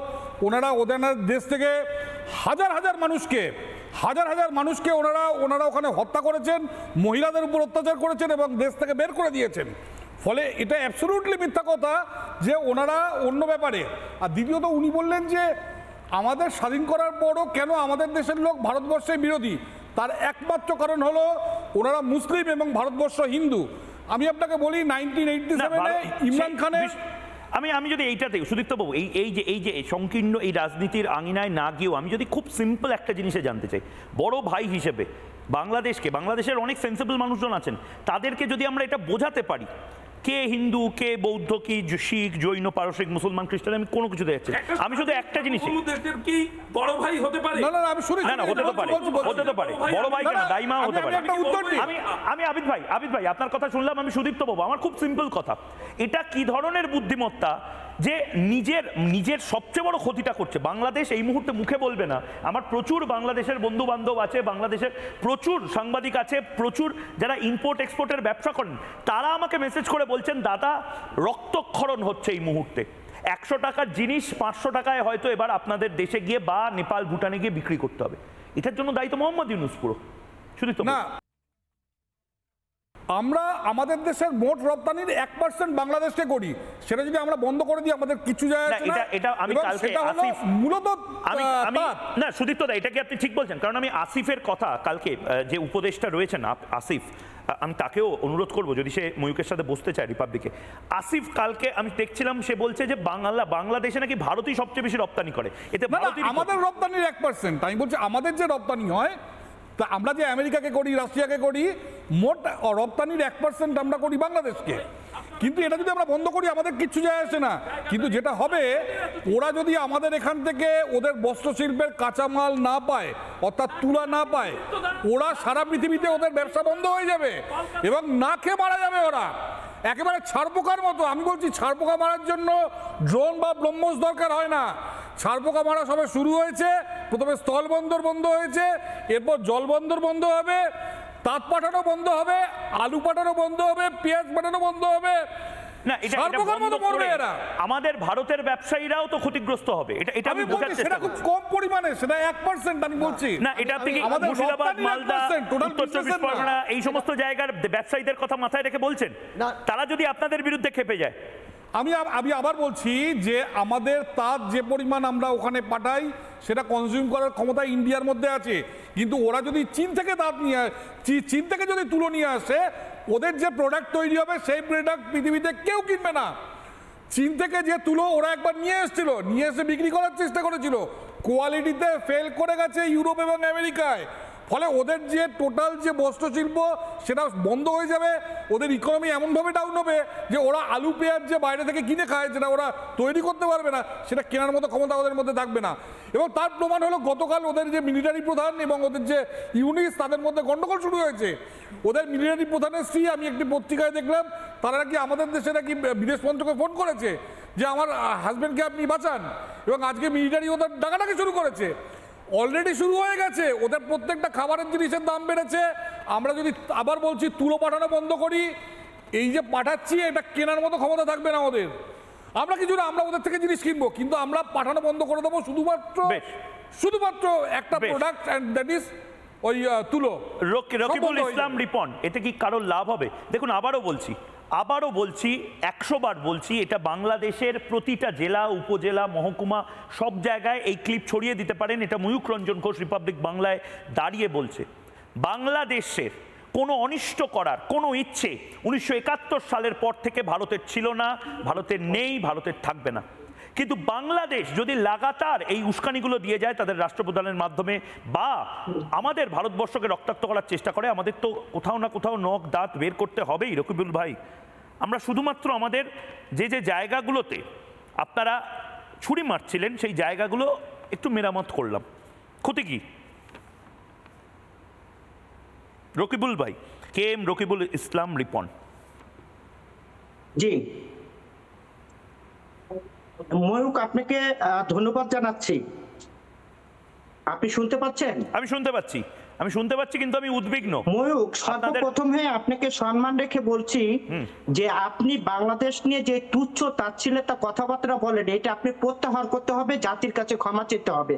ওনারা ওদের দেশ থেকে হাজার হাজার মানুষকে ওনারা ওখানে হত্যা করেছেন, মহিলাদের উপর অত্যাচার করেছেন এবং দেশ থেকে বের করে দিয়েছেন। ফলে এটা অ্যাবসলিউটলি মিথ্যা কথা যে ওনারা অন্য ব্যাপারে। আর দ্বিতীয়ত উনি বললেন যে আমাদের স্বাধীন করার পরও কেন আমাদের দেশের লোক ভারতবর্ষের বিরোধী, তার একমাত্র কারণ হলো ওনারা মুসলিম এবং ভারতবর্ষ হিন্দু। আমি আপনাকে বলি 1987-এ ইমরান খানের আমি যদি এইটাতে সুদীপ্ত বাবু এই যে সংকীর্ণ এই রাজনীতির আঙিনায় না গিয়েও আমি যদি খুব সিম্পল একটা জিনিসে জানতে চাই, বড় ভাই হিসেবে বাংলাদেশের অনেক সেন্সিবল মানুষজন আছেন, তাদেরকে যদি আমরা এটা বোঝাতে পারি কে হিন্দু কে বৌদ্ধ কি শিখ জৈন পারসিক মুসলমান খ্রিস্টান, আমি কোনো কিছু দেখছি আমি শুধু একটা জিনিস কি বড় ভাই হতে পারে না আমি শুনি না হতে তো পারে বড় ভাই কেন দাইমা হতে পারে। আমি আবিদ ভাই আপনার কথা শুনলাম। আমি সুদীপ্ত বাবু, আমার খুব সিম্পল কথা, এটা কি ধরনের বুদ্ধিমত্তা যে নিজের সবচেয়ে বড় ক্ষতিটা করছে। বাংলাদেশ এই মুহূর্তে মুখে বলবে না, আমার প্রচুর বাংলাদেশের বন্ধু বান্ধব আছে, বাংলাদেশের প্রচুর সাংবাদিক আছে, প্রচুর যারা ইম্পোর্ট এক্সপোর্টের ব্যবসা করেন, তারা আমাকে মেসেজ করে বলছেন দাদা রক্তক্ষরণ হচ্ছে এই মুহূর্তে, 100 টাকার জিনিস 500 টাকায় হয়তো এবার আপনাদের দেশে গিয়ে বা নেপাল ভুটানে গিয়ে বিক্রি করতে হবে। এটার জন্য দায়িত্ব মোহাম্মদ ইউনূস পুরো। শুধু না, আমরা আমাদের দেশের মোট রপ্তানির 1% বাংলাদেশকে করি, সেটা যদি আমরা বন্ধ করে দিই আমাদের কিছু যায় আসে না। এটা আমি কালকে আসিফ মূলত আমি না সুদীপ্ত দা, এটাকে আপনি ঠিক বলছেন, কারণ আমি আসিফের কথা কালকে যে উপদেষ্টা রয়েছেন আসিফ, আমি তাকেও অনুরোধ করব যদি সে ময়ূকের সাথে বসতে চায় রিপাবলিকে। আসিফ কালকে আমি দেখছিলাম সে বলছে যে বাংলাদেশে নাকি ভারতই সবচেয়ে বেশি রপ্তানি করে, এতে আমাদের রপ্তানির 1%। আমি বলছি আমাদের যে রপ্তানি হয় তা আমরা যে আমেরিকাকে করি রাশিয়াকে করি, মোট রপ্তানির 1% আমরা করি বাংলাদেশকে। কিন্তু এটা যদি আমরা বন্ধ করি আমাদের কিচ্ছু যায় আসে না। কিন্তু যেটা হবে, ওরা যদি আমাদের এখান থেকে ওদের বস্ত্র শিল্পের কাঁচামাল না পায়, অর্থাৎ তুলা না পায়, ওরা সারা পৃথিবীতে ওদের ব্যবসা বন্ধ হয়ে যাবে এবং না খেয়ে মারা যাবে ওরা, একেবারে ছারপোকার মতো। আমি বলছি ছারপোকা মারার জন্য ড্রোন বা ব্রহ্মস দরকার হয় না। ছারপোকা মারা সবে শুরু হয়েছে, প্রথমে স্থল বন্দর বন্ধ হয়েছে, এরপর জল বন্দর বন্ধ হবে, তাঁত পাঠানো বন্ধ হবে, আলু পাঠানো বন্ধ হবে, পেঁয়াজ পাঠানো বন্ধ হবে। না এটা আমাদের ভারতের ব্যবসায়ীরাও তো ক্ষতিগ্রস্ত হবে। এটা আমি বোঝাচ্ছি, সেটা খুব কম পরিমাণে, সেটা 1% আমি বলছি। না এটা আপনি মুর্শিদাবাদ মালদা উত্তর 24 পরগনা এই সমস্ত জায়গার ব্যবসায়ীদের কথা মাথায় রেখে বলছেন, তারা যদি আপনাদের বিরুদ্ধে খেপে যায়। আমি আবার বলছি যে আমাদের তাঁত যে পরিমাণ আমরা ওখানে পাঠাই সেটা কনজিউম করার ক্ষমতা ইন্ডিয়ার মধ্যে আছে, কিন্তু ওরা যদি চীন থেকে তাঁত নিয়ে চীন থেকে যদি তুলো নিয়ে আসে, ওদের যে প্রোডাক্ট তৈরি হবে সেই প্রোডাক্ট পৃথিবীতে কেউ কিনবে না। চীন থেকে যে তুলো ওরা একবার নিয়ে এসে বিক্রি করার চেষ্টা করেছিল, কোয়ালিটিতে ফেল করে গেছে ইউরোপ এবং আমেরিকায়। ফলে ওদের যে টোটাল যে বস্ত্রশিল্প সেটা বন্ধ হয়ে যাবে, ওদের ইকোনমি এমনভাবে ডাউন হবে যে ওরা আলু পেঁয়াজ যে বাইরে থেকে কিনে খায়, যেটা ওরা তৈরি করতে পারবে না, সেটা কেনার মতো ক্ষমতা ওদের মধ্যে থাকবে না। এবং তার প্রমাণ হলো গতকাল ওদের যে মিলিটারি প্রধান এবং ওদের যে ইউনিস, তাদের মধ্যে গন্ডগোল শুরু হয়েছে। ওদের মিলিটারি প্রধানের স্ত্রী, আমি একটি পত্রিকায় দেখলাম, তারা নাকি আমাদের দেশে নাকি বিদেশ মন্ত্রকে ফোন করেছে যে আমার হাজব্যান্ডকে আপনি বাঁচান, এবং আজকে মিলিটারি ওদের ডাকাডাকি শুরু করেছে। অলরেডি শুরু হয়ে গেছে, ওদের প্রত্যেকটা খাবারের জিনিসের দাম বেড়েছে। আমরা যদি আবার বলছি তুলো পাঠানো বন্ধ করি, এই যে পাঠাচ্ছি এটা কেনার মতো ক্ষমতা থাকবে না ওদের। আমরা কিছু না, আমরা ওদের থেকে জিনিস কিনবো, কিন্তু আমরা পাঠানো বন্ধ করে দেবো শুধুমাত্র একটা প্রোডাক্ট, এন্ড দ্যাট ইজ ওই তুলো। রকিবুল ইসলাম রিপন, এতে কি কারোর লাভ হবে? দেখুন আবারও বলছি 100 বার বলছি, এটা বাংলাদেশের প্রতিটা জেলা উপজেলা মহকুমা সব জায়গায় এই ক্লিপ ছড়িয়ে দিতে পারেন। এটা ময়ূক রঞ্জন ঘোষ রিপাবলিক বাংলায় দাঁড়িয়ে বলছে। বাংলাদেশের কোনো অনিষ্ট করার কোনো ইচ্ছে 1971 সালের পর থেকে ভারতের ছিল না, ভারতের নেই, ভারতের থাকবে না। কিন্তু বাংলাদেশ যদি লাগাতার এই উস্কানিগুলো দিয়ে যায় তাদের রাষ্ট্রপ্রধানের মাধ্যমে বা আমাদের ভারতবর্ষকে রক্তাক্ত করার চেষ্টা করে, আমাদের তো কোথাও না কোথাও নখ দাঁত বের করতে হবেই রকিবুল ভাই। আমরা শুধুমাত্র আমাদের যে যে জায়গাগুলোতে আপনারা ছুরি মারছিলেন সেই জায়গাগুলো একটু মেরামত করলাম। ক্ষতি কি? রকিবুল ভাই, কে এম রকিবুল ইসলাম রিপন। জি ময়ূক, আপনাকে ধন্যবাদ জানাচ্ছি। আপনি শুনতে পাচ্ছেন? আমি শুনতে পাচ্ছি, আমি শুনতে পাচ্ছি, কিন্তু আমি উদ্বিগ্ন। ময়ূক, সর্বপ্রথমে আপনাকে সম্মান রেখে বলছি যে আপনি বাংলাদেশ নিয়ে যে তুচ্ছ তাচ্ছিল্যতা কথাবার্তা বলেন, এটা আপনি প্রত্যাহার করতে হবে, জাতির কাছে ক্ষমা চেতে হবে।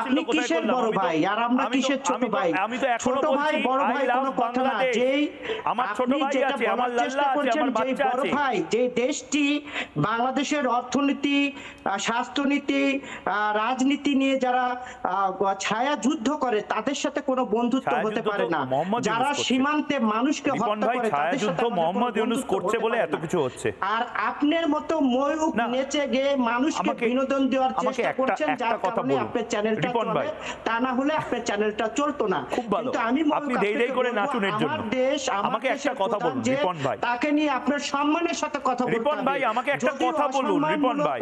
আপনি কিসের বড় ভাই আর আমরা কিসের ছোট ভাই? ছোট ভাই বড় ভাই কোনো কথা না। যেই আপনি যেটা বলার চেষ্টা করছেন, যে বড় ভাই, যে দেশটি বাংলাদেশের অর্থনীতি, স্বাস্থ্যনীতি, রাজনীতি নিয়ে যারা ছায়া যুদ্ধ করে তাদের সাথে কোনো বন্ধুত্ব হতে পারে না। যারা সীমান্তে মানুষকে হত্যা করে তাদের সাথে মোহাম্মদ ইউনূস করছে বলে এত কিছু হচ্ছে। আর আপনার মতো ময়ূক নেচে গিয়ে মানুষকে বিনোদন দেওয়ার চেষ্টা করছেন, যার কারণে আপনার চ্যানেলটা চলে, তা না হলে আপনার চ্যানেলটা চলতো না। কিন্তু আমি আপনি দেই করে নাচুন এর জন্য। আমার দেশ, আমাকে একটা কথা বলুন রিপন ভাই, তাকে নিয়ে আপনার সম্মানের সাথে কথা বলতে হবে। রিপন ভাই আমাকে একটা কথা বলুন। রিপন ভাই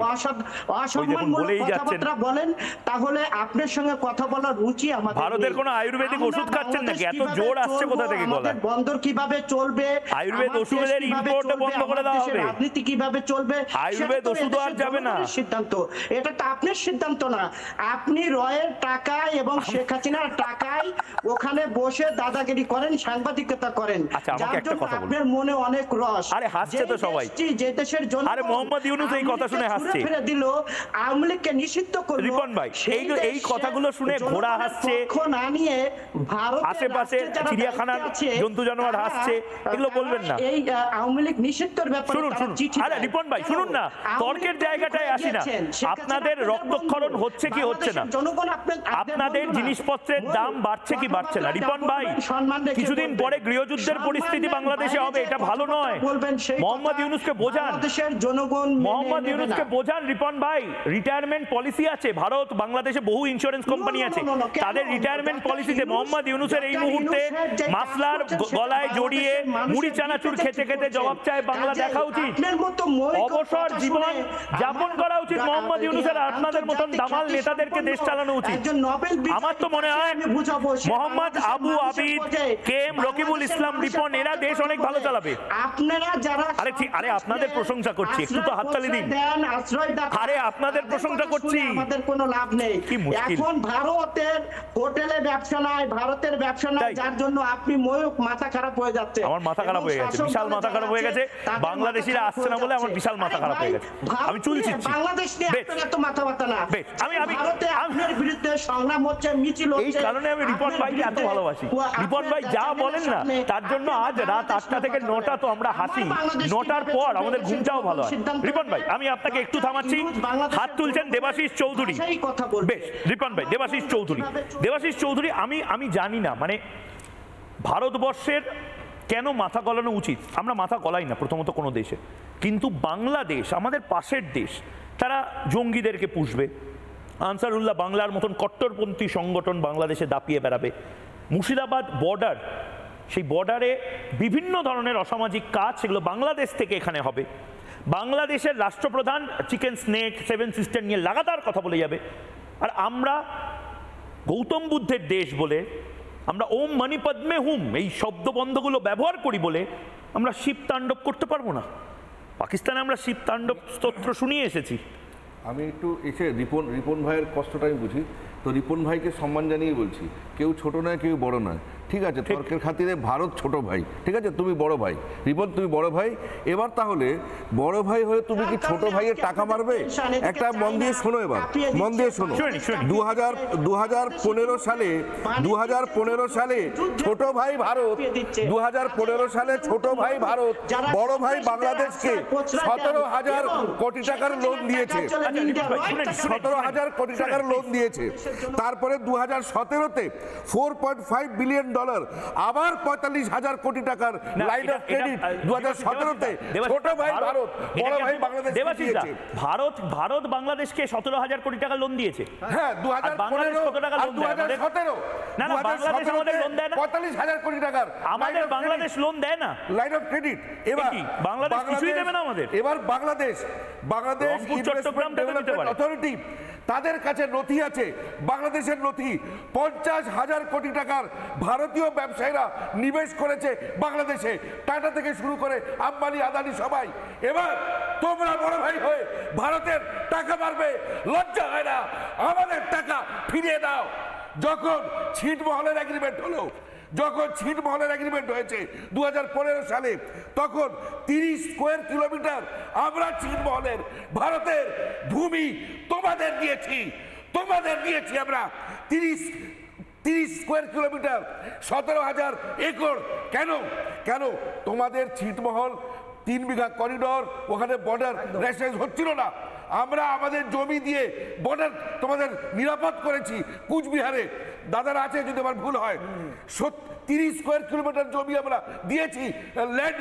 অসম্মানমূলক কথাবার্তা বলেন, তাহলে আপনার সঙ্গে কথা বলার রুচি আমাদের। ভারতের কোনো আয়ুর্বেদিক ওষুধ খাচ্ছেন নাকি? এত জোর আসছে কোথা থেকে গলায়? বন্দর কিভাবে চলবে, আয়ুর্বেদ ওষুধের ইম্পোর্ট বন্ধ করে দেওয়া হবে, রাজনীতি কিভাবে চলবে, আয়ুর্বেদ ওষুধ আর যাবে না। সিদ্ধান্ত এটা তো আপনার সিদ্ধান্ত না। আপনি রয়ের টাকায় এবং শেখ হাসিনার টাকায় ওখানে বসে দাদাগিরি করেন, সাংবাদিকতা করেন। যার জন্য আপনার মনে অনেক রস। আরে হাসছে তো সবাই, যে দেশের জন্য। আরে মোহাম্মদ ইউনূস এই কথা শুনে হাসছে, ফিরে দিল, আওয়ামী লীগকে নিষিদ্ধ করলো। রিপন ভাই এই কথাগুলো শুনে ঘোড়া হাসছে, না নিয়ে ভারত আশেপাশে চিড়িয়াখানার জন্তু জানোয়ার হাসছে, এগুলো বলবেন না। এই আওয়ামী লীগ নিষিদ্ধের ব্যাপারে শুনুন শুনুন, আরে রিপন ভাই শুনুন না, তর্কের জায়গাটায় আসি না। আপনাদের রক্তক্ষরণ হচ্ছে কি হচ্ছে না? আপনাদের জিনিসপত্রের দাম বাড়ছে কি বাড়ছে না? রিপন ভাই, কিছুদিন পরে গৃহযুদ্ধের পরিস্থিতি বাংলাদেশে হবে, এটা ভালো নয়। মোহাম্মদ ইউনূসকে বোঝান, মোহাম্মদ ইউনূসকে বোঝান। রিপন ভাই, রিটায়ারমেন্ট পলিসি আছে, ভারত বাংলাদেশে বহু ইন্স্যুরেন্স কোম্পানি আছে, তাদের রিটায়ারমেন্ট পলিসিতে মোহাম্মদ ইউনূসের এই মুহূর্তে মাসলার গলায় জড়িয়ে মুড়ি চানাচুর খেতে খেতে জবাব চায় বাংলা দেখা উচিত। অবসর জীবন যাপন করা উচিত মোহাম্মদ ইউনূসের। আপনাদের মতন দামাল নেতাদেরকে দেশ চালানো উচিত। আমার তো মনে হয় মোহাম্মদ আবু আবিদ, কে এম রকিবুল ইসলাম রিপন, এরা দেশ অনেক ভালো চালাবে। আপনারা যারা আরে আপনাদের প্রশংসা করছি, একটু তো হাততালি দিন। আরে আপনাদের প্রশংসা করছি, আমাদের কোনো লাভ নেই। এখন ভারতের হোটেলে ব্যবসা নাই, ভারতের ব্যবসা নাই, যার জন্য আপনি ময়ূক মাথা খারাপ হয়ে যাচ্ছে। আমার মাথা খারাপ হয়ে গেছে, বিশাল মাথা খারাপ হয়ে গেছে। বাংলাদেশিরা আসছে না বলে আমার বিশাল মাথা খারাপ হয়ে গেছে। আমি চুলছি বাংলাদেশ নিয়ে আপনার এত মাথা ব্যথা না। আমি ভারতে আপনার বিরুদ্ধে সংগ্রাম হচ্ছে, মিছিল হচ্ছে, এই কারণে আমি রিপন ভাইকে এত ভালোবাসি। রিপন ভাই যা বলেন না তার জন্য আজ রাত 8টা থেকে 9টা তো আমরা হাসি, 9টার পর আমাদের ঘুমটাও ভালো হয়। রিপন ভাই আমি আপনাকে একটু থামাচ্ছি। হাত তুলছেন দেবাশিস চৌধুরী। বেশ রিপন ভাই, দেবাশিস চৌধুরী, দেবাশিস চৌধুরী, আমি জানি না মানে ভারতবর্ষের কেন মাথা গলানো উচিত। আমরা মাথা গলাই না প্রথমত কোনো দেশে, কিন্তু বাংলাদেশ আমাদের পাশের দেশ, তারা জঙ্গিদেরকে পুষবে, আনসারুল্লাহ বাংলার মতন কট্টরপন্থী সংগঠন বাংলাদেশে দাপিয়ে বেড়াবে, মুর্শিদাবাদ বর্ডার, সেই বর্ডারে বিভিন্ন ধরনের অসামাজিক কাজ, সেগুলো বাংলাদেশ থেকে এখানে হবে। বাংলাদেশের রাষ্ট্রপ্রধান চিকেন স্নেক, 7 সিস্টার নিয়ে লাগাতার কথা বলে যাবে। আর আমরা গৌতম বুদ্ধের দেশ বলে, আমরা ওম মণি পদ্মে হুম এই শব্দবন্ধগুলো ব্যবহার করি বলে আমরা শিব তাণ্ডব করতে পারবো না। পাকিস্তানে আমরা শিব তাণ্ডব স্তোত্র শুনিয়ে এসেছি। আমি একটু এসে রিপন ভাইয়ের কষ্টটা আমি বুঝি, তো রিপন ভাইকে সম্মান জানিয়ে বলছি, কেউ ছোট নয় কেউ বড় নয়, ঠিক আছে? তর্কের খাতিরে ভারত ছোট ভাই, ঠিক আছে? তুমি বড় ভাই, রিপন তুমি বড় ভাই। এবার তাহলে বড় ভাই হয়ে তুমি কি ছোট ভাইয়ের টাকা মারবে? একটা মন দিয়ে শোনো, এবার মন দিয়ে শোনো। 2015 সালে ছোট ভাই ভারত, 2015 সালে ছোট ভাই ভারত বড় ভাই বাংলাদেশকে 17,000 কোটি টাকার লোন দিয়েছে, 17,000 কোটি টাকার লোন দিয়েছে। তারপরে 2017-তে $4.5 বিলিয়ন ডলার, আবার 45,000 কোটি টাকার লাইন অফ ক্রেডিট 2017-তে ছোট ভাই ভারত, বড় ভাই বাংলাদেশ দিয়েছে। ভারত বাংলাদেশকে 17,000 কোটি টাকা লোন দিয়েছে। হ্যাঁ, 2015 কত টাকা লোন দেয়? 2017 না না, বাংলাদেশ আমাদের লোন দেয় না। 45,000 কোটি টাকার আমাদের বাংলাদেশ লোন দেয় না লাইন অফ ক্রেডিট। এবার বাংলাদেশ কিছুই দেবে না আমাদের। এবার বাংলাদেশ চট্টগ্রাম ডেভেলপমেন্ট অথরিটি, তাদের কাছে নথি আছে, বাংলাদেশের নথি, 50,000 কোটি টাকার ভারতীয় ব্যবসায়ীরা নিবেশ করেছে বাংলাদেশে, টাটা থেকে শুরু করে আম্বানি আদানি সবাই। এবার তোমরা বড় ভাই হয়ে ভারতের টাকা মারবে, লজ্জা হয় না? আমাদের টাকা ফিরিয়ে দাও। যখন ছিটমহলের এগ্রিমেন্ট হলো, যখন ছিটমহলের এগ্রিমেন্ট হয়েছে 2015 সালে, তখন 30 স্কোয়ার কিলোমিটার আমরা ছিটমহলের ভারতের ভূমি তোমাদের দিয়েছি আমরা 30 স্কোয়ার কিলোমিটার, 17,000 একর। কেন তোমাদের ছিটমহল 3 বিঘা করিডোর, ওখানে বর্ডার রেশন হচ্ছিল না। আমরা আমাদের জমি দিয়ে বর্ডার তোমাদের নিরাপদ করেছি। কুচবিহারে দাদারা আছে, যদি আমার ভুল হয়, 30 স্কোয়ার কিলোমিটার জমি আমরা দিয়েছি ল্যান্ড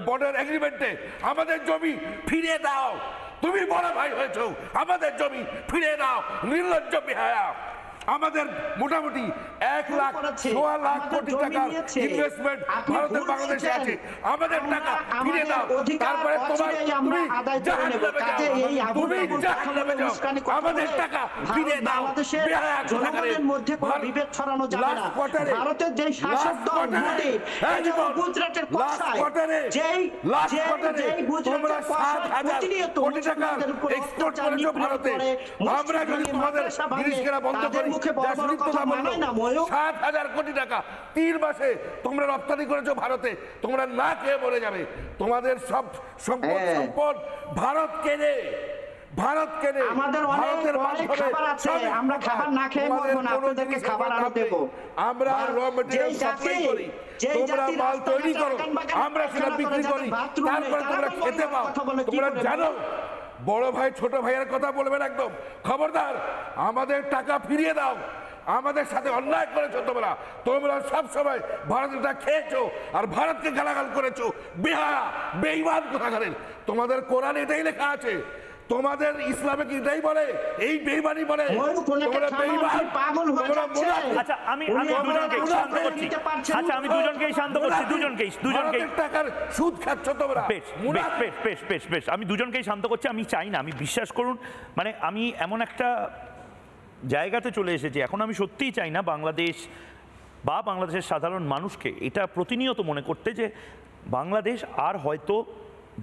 বর্ডার এগ্রিমেন্টে। আমাদের জমি ফিরিয়ে দাও। তুমি বড় ভাই হয়েছো, আমাদের জমি ফিরিয়ে দাও। নির্লজ্জ বেহায়া। আমাদের মোটামুটি 1,00,000 কোটি টাকার ইনভেস্টমেন্ট ভারতের বাংলাদেশে আছে। আমাদের টাকা ফিরে দাও, তারপরে আমাদের টাকা ফিরে দাও। জনগণের মধ্যে কোনো বিভেদ ছড়ানো যাবে না। ভারতের যে শাসক দল মোদি, গুজরাটের কথায় যেই গুজরাটের প্রতিনিয়ত মুসলমানদের উপর অত্যাচার নিপীড়ন করে, আমরা যদি তোমাদের জিনিসকেরা বন্ধ করি, 7,000 কোটি টাকা 3 মাসে তোমরা রপ্তানি করেছো ভারতে, তোমরা না খেয়ে মরে যাবে। তোমাদের সব সম্পদ ভারত কেনে। আমাদের অনেক খাবার আছে, আমরা খাবার না খেয়ে মরবো না, আপনাদেরকে খাবার আরো দেব। আমরা র ম্যাটেরিয়াল সাপ্লাই করি, তোমরা মাল তৈরি করো, আমরা সেটা বিক্রি করি, তারপরে তোমরা খেতে পাও। তোমরা জানো বড় ভাই ছোট ভাইয়ের কথা বলবেন একদম খবরদার। আমাদের টাকা ফিরিয়ে দাও। আমাদের সাথে অন্যায় করেছো তোমরা সব সময় ভারতটা খেয়েছো আর ভারতকে গালাগাল করেছো। বেঈমান কোথাকারের। তোমাদের কোরআনে এটাই লেখা আছে, তোমাদের ইসলামে কি এটাই বলে, এই বেঈমানি বলে। আচ্ছা আমি দুজনকেই শান্ত করছি। টাকার সুদ খাচ্ছ তোমরা। বেশ আমি দুজনকেই শান্ত করছি। আমি চাই না, আমি বিশ্বাস করুন, মানে আমি এমন একটা জায়গাতে চলে এসেছি এখন, আমি সত্যিই চাই না বাংলাদেশ বা বাংলাদেশের সাধারণ মানুষকে এটা প্রতিনিয়ত মনে করতে যে বাংলাদেশ আর হয়তো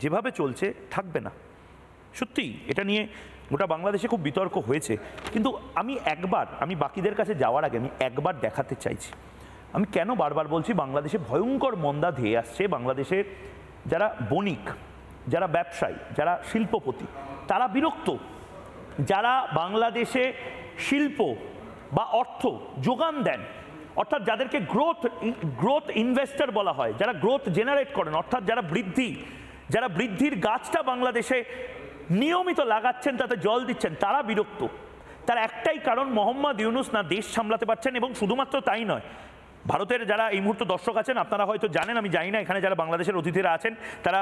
যেভাবে চলছে থাকবে না। সত্যি এটা নিয়ে গোটা বাংলাদেশে খুব বিতর্ক হয়েছে, কিন্তু আমি বাকিদের কাছে যাওয়ার আগে আমি একবার দেখাতে চাইছি আমি কেন বারবার বলছি বাংলাদেশে ভয়ঙ্কর মন্দা ধেয়ে আসছে। বাংলাদেশের যারা বণিক, যারা ব্যবসায়ী, যারা শিল্পপতি, তারা বিরক্ত। যারা বাংলাদেশে শিল্প বা অর্থ যোগান দেন, অর্থাৎ যাদেরকে গ্রোথ ইনভেস্টর বলা হয়, যারা গ্রোথ জেনারেট করেন, অর্থাৎ যারা বৃদ্ধির গাছটা বাংলাদেশে নিয়মিত লাগাচ্ছেন, তাতে জল দিচ্ছেন, তারা বিরক্ত। তার একটাই কারণ, মোহাম্মদ ইউনূস না দেশ সামলাতে পারছেন। এবং শুধুমাত্র তাই নয়, ভারতের যারা এই মুহূর্তে দর্শক আছেন, আপনারা হয়তো জানেন, আমি জানি না এখানে যারা বাংলাদেশের অতিথিরা আছেন তারা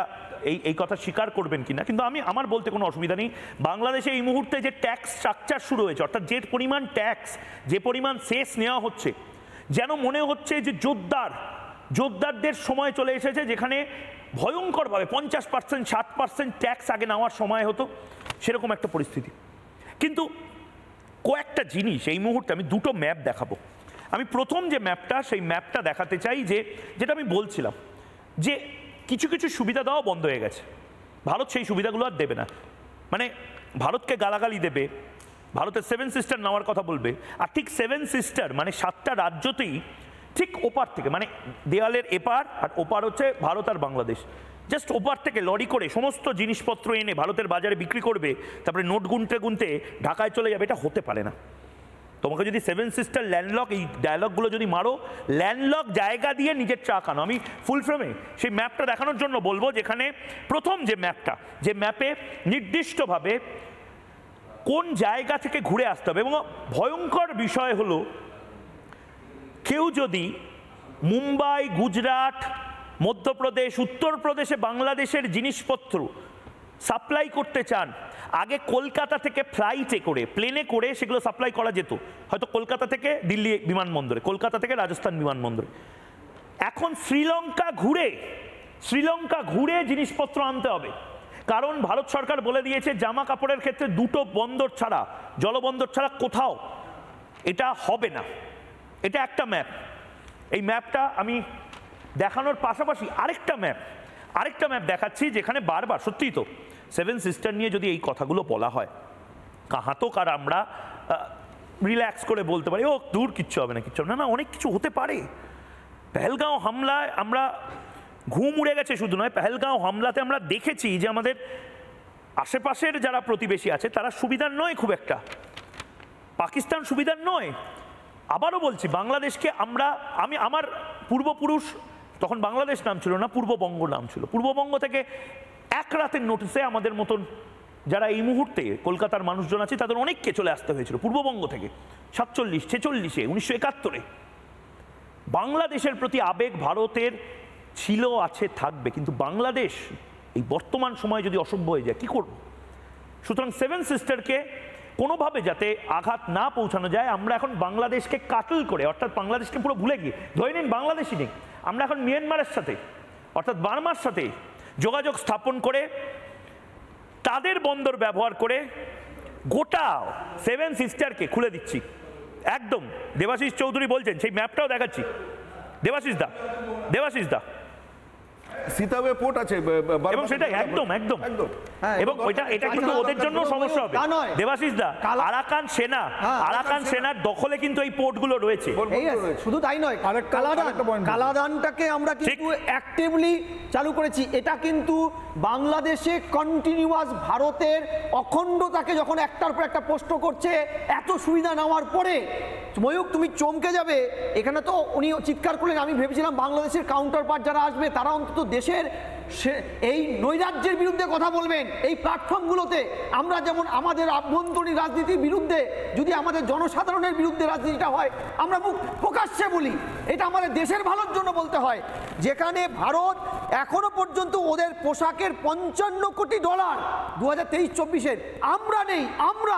এই কথা স্বীকার করবেন কিনা, কিন্তু আমার বলতে কোনো অসুবিধা নেই। বাংলাদেশে এই মুহূর্তে যে ট্যাক্স স্ট্রাকচার শুরু হয়েছে, অর্থাৎ যে পরিমাণ ট্যাক্স, যে পরিমাণ সেস নেওয়া হচ্ছে, যেন মনে হচ্ছে যে যোদ্ধারদের সময় চলে এসেছে, যেখানে ভয়ঙ্করভাবে 50%, 60% ট্যাক্স আগে নেওয়ার সময় হতো, সেরকম একটা পরিস্থিতি। কিন্তু কয়েকটা জিনিস এই মুহূর্তে আমি দুটো ম্যাপ দেখাবো। আমি প্রথম যে ম্যাপটা, সেই ম্যাপটা দেখাতে চাই যেটা আমি বলছিলাম যে কিছু সুবিধা দেওয়া বন্ধ হয়ে গেছে। ভারত সেই সুবিধাগুলো আর দেবে না। মানে ভারতকে গালাগালি দেবে, ভারতের 7 সিস্টার নেওয়ার কথা বলবে, আর ঠিক 7 সিস্টার মানে 7টা রাজ্যতেই ঠিক ওপার থেকে, মানে দেওয়ালের এপার আর ওপার হচ্ছে ভারত আর বাংলাদেশ, জাস্ট ওপার থেকে লরি করে সমস্ত জিনিসপত্র এনে ভারতের বাজারে বিক্রি করবে, তারপরে নোট গুনতে ঢাকায় চলে যাবে। এটা হতে পারে না। তোমাকে যদি 7 সিস্টার ল্যান্ডলক, এই ডায়লগগুলো যদি মারো, ল্যান্ডলক জায়গা দিয়ে নিজের ট্রাক আনো। আমি ফুল ফ্রেমে সেই ম্যাপটা দেখানোর জন্য বলবো, যেখানে প্রথম যে ম্যাপটা, যে ম্যাপে নির্দিষ্টভাবে কোন জায়গা থেকে ঘুরে আসতে হবে। এবং ভয়ঙ্কর বিষয় হলো, কেউ যদি মুম্বাই, গুজরাট, মধ্যপ্রদেশ, উত্তরপ্রদেশে বাংলাদেশের জিনিসপত্র সাপ্লাই করতে চান, আগে কলকাতা থেকে ফ্লাইটে করে, প্লেনে করে সেগুলো সাপ্লাই করা যেত, হয়তো কলকাতা থেকে দিল্লি বিমানবন্দরে, কলকাতা থেকে রাজস্থান বিমানবন্দরে। এখন শ্রীলঙ্কা ঘুরে জিনিসপত্র আনতে হবে, কারণ ভারত সরকার বলে দিয়েছে জামা কাপড়ের ক্ষেত্রে দুটো বন্দর ছাড়া, জলবন্দর ছাড়া কোথাও এটা হবে না। এটা একটা ম্যাপ। এই ম্যাপটা আমি দেখানোর পাশাপাশি আরেকটা ম্যাপ দেখাচ্ছি, যেখানে বারবার, সত্যিই তো সেভেন সিস্টার নিয়ে যদি এই কথাগুলো বলা হয়, কাহাতক আর আমরা রিল্যাক্স করে বলতে পারি ও দূর কিচ্ছু হবে না, কিচ্ছু হবে না, অনেক কিছু হতে পারে। পেহেলগাঁও হামলায় আমরা ঘুম উড়ে গেছে, শুধু নয়, পেহেলগাঁও হামলাতে আমরা দেখেছি যে আমাদের আশেপাশের যারা প্রতিবেশী আছে তারা সুবিধার নয় খুব একটা, পাকিস্তান সুবিধার নয়। আবারও বলছি, বাংলাদেশকে আমার পূর্বপুরুষ, তখন বাংলাদেশ নাম ছিল না, পূর্ববঙ্গ নাম ছিল, পূর্ববঙ্গ থেকে এক রাতের নোটিসে আমাদের মতন যারা এই মুহূর্তে কলকাতার মানুষজন আছে তাদের অনেককে চলে আসতে হয়েছিল পূর্ববঙ্গ থেকে, 47, 46, 1971-এ। বাংলাদেশের প্রতি আবেগ ভারতের ছিল, আছে, থাকবে, কিন্তু বাংলাদেশ এই বর্তমান সময়ে যদি অসভ্য হয়ে যায় কি করব? সুতরাং সেভেন সিস্টারকে কোনোভাবে যাতে আঘাত না পৌঁছানো যায়, আমরা এখন বাংলাদেশকে কাটল করে, অর্থাৎ বাংলাদেশকে পুরো ভুলে গিয়ে, ধরে নিন বাংলাদেশই নেই, আমরা এখন মিয়ানমারের সাথে অর্থাৎ বার্মার সাথে যোগাযোগ স্থাপন করে তাদের বন্দর ব্যবহার করে গোটা সেভেন সিস্টারকে খুলে দিচ্ছি একদম। দেবাশিস চৌধুরী বলছেন, সেই ম্যাপটাও দেখাচ্ছি, দেবাশিস দা সীতাবে পোর্ট আছে, এবং সেটা একদম এবং এটা কিন্তু ওদের জন্য সমস্যা হবে দেবাশিস দা। আরাকান সেনার দখলে কিন্তু এই পোর্টগুলো রয়েছে। শুধু তাই নয়, কালাদানটাকে আমরা কিন্তু অ্যাক্টিভলি চালু করেছি। এটা কিন্তু বাংলাদেশে কন্টিনিউয়াস ভারতের অখণ্ডতাকে যখন একটার পর একটা প্রশ্ন করছে, এত সুবিধা নেওয়ার পরে ময়ূক তুমি চমকে যাবে। এখানে তো উনি চিৎকার করলেন, আমি ভেবেছিলাম বাংলাদেশের কাউন্টার পার্ট যারা আসবে তারা অন্তত দেশের এই নৈরাজ্যের বিরুদ্ধে কথা বলবেন। এই প্ল্যাটফর্মগুলোতে আমরা যেমন আমাদের আভ্যন্তরীণ রাজনীতির বিরুদ্ধে, যদি আমাদের জনসাধারণের বিরুদ্ধে রাজনীতিটা হয়, আমরা মুখ প্রকাশ্যে বলি, এটা আমাদের দেশের ভালোর জন্য বলতে হয়। যেখানে ভারত এখনো পর্যন্ত ওদের পোশাকের $55 কোটি 2023-24-এর আমরা নেই, আমরা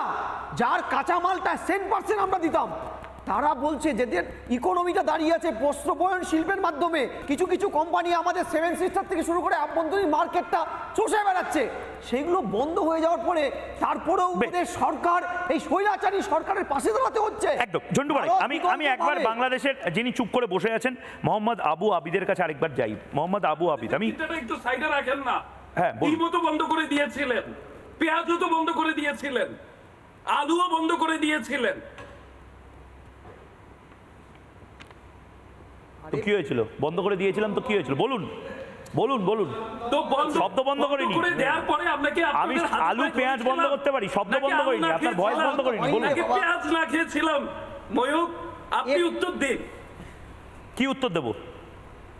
যার কাঁচামালটা 10% আমরা দিতাম, তারা বলছে যে ইকোনমিটা দাঁড়িয়ে আছে বস্ত্রবয়ন শিল্পের মাধ্যমে। কিছু কিছু কোম্পানি আমাদের সেভেন সিস্টার থেকে শুরু করে আভ্যন্তরীণ মার্কেটটা চষে বেড়াচ্ছে, সেগুলো বন্ধ হয়ে যাওয়ার পরে তারপরেও ওদের সরকার, এই স্বৈরাচারী সরকারের পাশে দাঁড়াতে হচ্ছে। একদম ঝন্টু ভাই, আমি একবার বাংলাদেশের যিনি চুপ করে বসে আছেন মোহাম্মদ আবু আবিদের কাছে আরেকবার যাই। মোহাম্মদ আবু আবিদ, আমি একটু সাইডে রাখেন না। হ্যাঁ, ডিমও তো বন্ধ করে দিয়েছিলেন, পেঁয়াজও তো বন্ধ করে দিয়েছিলেন, আলুও বন্ধ করে দিয়েছিলেন। তো কি হয়েছিল? বন্ধ করে দিয়েছিলাম তো কি হয়েছিল বলুন। শব্দ বন্ধ করিনি আমি, আলু পেঁয়াজ বন্ধ করতে পারি, শব্দ বন্ধ করিনি, আপনার ভয়েস বন্ধ করিনি। বলুন পেঁয়াজ না খেয়েছিলাম ময়ূক, আপনি উত্তর দিন। কি উত্তর দেবো?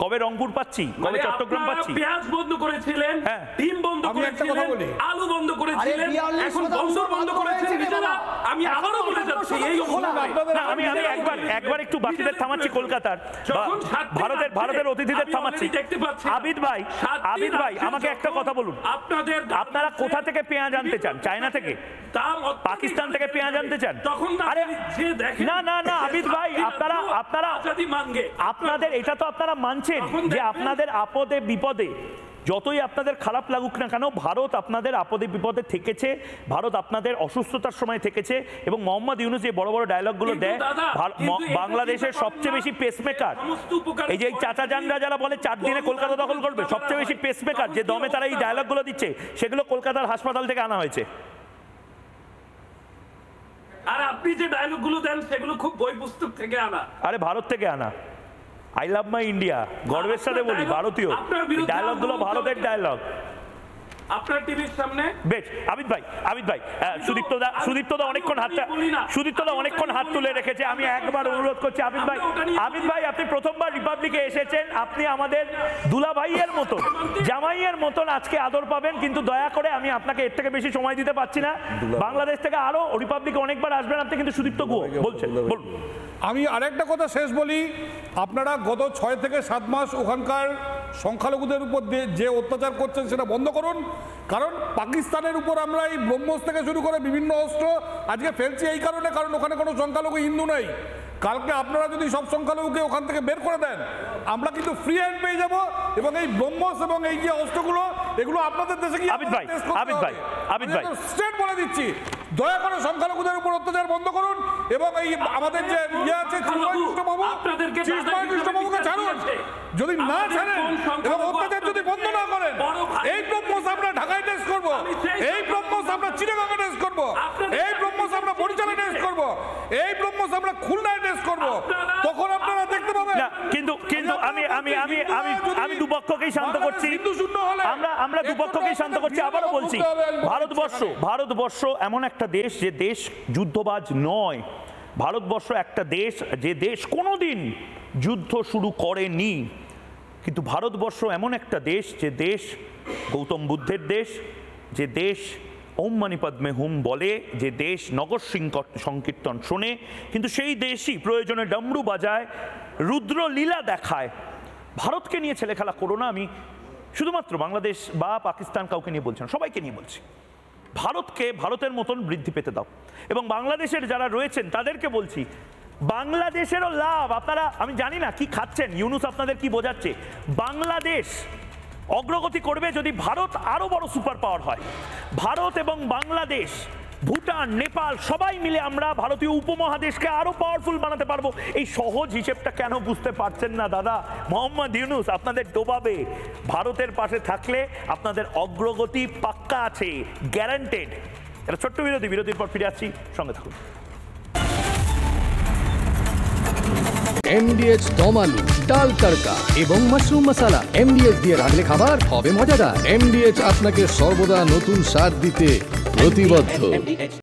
কবে রংপুর পাচ্ছি, কবে চট্টগ্রাম পাচ্ছি? পেঁয়াজ বন্ধ করেছিলেন, ডিম বন্ধ করেছিলেন, আলু বন্ধ করেছিলেন, এখন বন্দর বন্ধ করেছিলেন। আমি আবারও বলে যাচ্ছি, এই আমি একবার একটু বাকিদের থামাচ্ছি, কলকাতার ভারতের অতিথিদের থামাচ্ছি। আবিদ ভাই আমাকে একটা কথা বলুন, আপনারা কোথা থেকে পেঁয়াজ আনতে চান? চায়না থেকে, পাকিস্তান থেকে পেঁয়াজ আনতে চান? আরে না আবিদ ভাই, আপনাদের এটা তো আপনারা মানছেন যে আপনাদের আপদে বিপদে, যতই আপনাদের খারাপ লাগুক না কেন, ভারত আপনাদের আপদে বিপদে থেকেছে, ভারত আপনাদের অসুস্থতার সময় থেকেছে। এবং মোহাম্মদ ইউনূস যে বড় বড় ডায়লগগুলো দেয়, বাংলাদেশের সবচেয়ে বেশি পেসমেকার, এই যে চাচা জানরা যারা বলে 4 দিনে কলকাতা দখল করবে, সবচেয়ে বেশি পেসমেকার যে দমে তারা এই ডায়লগগুলো দিচ্ছে, সেগুলো কলকাতার হাসপাতাল থেকে আনা হয়েছে। আর আপনি যে ডায়লগগুলো দেন সেগুলো খুব বই পুস্তক থেকে আনা। আরে ভারত থেকে আনা। আই লাভ মাই ইন্ডিয়া, গর্বের সাথে বলি, ভারতীয় ডায়লগগুলো ভারতের ডায়লগ। আপনার টিভির সামনে বেশ। আবিদ ভাই সুদীপ্ত দা অনেকক্ষণ হাত তুলে রেখেছে। আমি একবার অনুরোধ করছি আবিদ ভাই আপনি প্রথমবার রিপাবলিকে এসেছেন, আপনি আমাদের দুলা ভাইয়ের মতন, জামাইয়ের মতন আজকে আদর পাবেন, কিন্তু দয়া করে আমি আপনাকে এর থেকে বেশি সময় দিতে পারছি না। বাংলাদেশ থেকে আরো রিপাবলিকে অনেকবার আসবেন আপনি, কিন্তু সুদীপ্ত গুহ বলছেন, বলুন। আমি আরেকটা কথা শেষ বলি, আপনারা গত 6 থেকে 7 মাস ওখানকার সংখ্যালঘুদের উপর যে অত্যাচার করছেন সেটা বন্ধ করুন। কারণ পাকিস্তানের উপর আমরা এই ব্রহ্মস থেকে শুরু করে বিভিন্ন অস্ত্র আজকে ফেলছি এই কারণে, কারণ ওখানে কোনো সংখ্যালঘু হিন্দু নেই। কালকে আপনারা যদি সব সংখ্যালঘুকে ওখান থেকে বের করে দেন, আমরা কিন্তু ফ্রি হ্যান্ড পেয়ে যাব, এবং এই ব্রহ্মস এবং এই যে অস্ত্রগুলো এগুলো আপনাদের দেশে কি আবিদ ভাই স্টেট বলে দিচ্ছি, দয়া করে সংখ্যালঘুদের উপর অত্যাচার বন্ধ করুন, এবং এই আমাদের যে ইয়ে আছে চিন্ময় কৃষ্ণবাবুকে ছাড়ুন। যদি না ছাড়েন এবং অত্যাচার যদি বন্ধ না করেন, এই ব্রহ্মস আমরা ঢাকায় টেস্ট করবো, এই ব্রহ্মস আমরা চিটাগাংয়ে টেস্ট করবো, এই ব্রহ্মস আমরা বরিশালে টেস্ট করবো, এই ব্রহ্মস আমরা খুলনায় টেস্ট করবো, তখন আপনারা দেখতে পাবেন। কিন্তু আমি দুপক্ষকেই শান্ত করছি, আমরা দুপক্ষকেই শান্ত করছি। আবারও বলছি, ভারতবর্ষ এমন একটা দেশ যে দেশ যুদ্ধবাজ নয়। ভারতবর্ষ একটা দেশ যে দেশ কোনোদিন যুদ্ধ শুরু করেনি, কিন্তু ভারতবর্ষ এমন একটা দেশ যে দেশ গৌতম বুদ্ধের দেশ, যে দেশ ওম মানি পদ্মে হুম বলে, যে দেশ নগর সংকীর্তন শোনে, কিন্তু সেই দেশই প্রয়োজনে ডমরু বাজায়, রুদ্রলীলা দেখায়। ভারতকে নিয়ে ছেলে খেলা করো না। আমি শুধুমাত্র বাংলাদেশ বা পাকিস্তান কাউকে নিয়ে বলছি না, সবাইকে নিয়ে বলছি। ভারতকে ভারতের মতন বৃদ্ধি পেতে দাও, এবং বাংলাদেশের যারা রয়েছেন তাদেরকে বলছি, বাংলাদেশেরও লাভ। আপনারা, আমি জানি না কি খাচ্ছেন, ইউনুস আপনাদের কি বোঝাচ্ছে। বাংলাদেশ অগ্রগতি করবে যদি ভারত আরো বড় সুপার পাওয়ার হয়। ভারত এবং বাংলাদেশ, ভুটান, নেপাল সবাই মিলে আমরা ভারতীয় উপমহাদেশকে আরো পাওয়ারফুল বানাতে পারবো। এই সহজ হিসেবটা কেন বুঝতে পারছেন না দাদা? মোহাম্মদ ইউনুস আপনাদের ডোবাবে। ভারতের পাশে থাকলে আপনাদের অগ্রগতি পাক্কা আছে, গ্যারান্টেড। এটা ছোট্ট বিরতির পর ফিরে আসছি, সঙ্গে থাকুন। MDH দম আলু, ডাল তড়কা এবং মাশরুম মশলা। MDH দিয়ে রাঁধলে খাবার হবে মজাদার। MDH আপনাকে সর্বদা নতুন স্বাদ দিতে প্রতিবদ্ধ।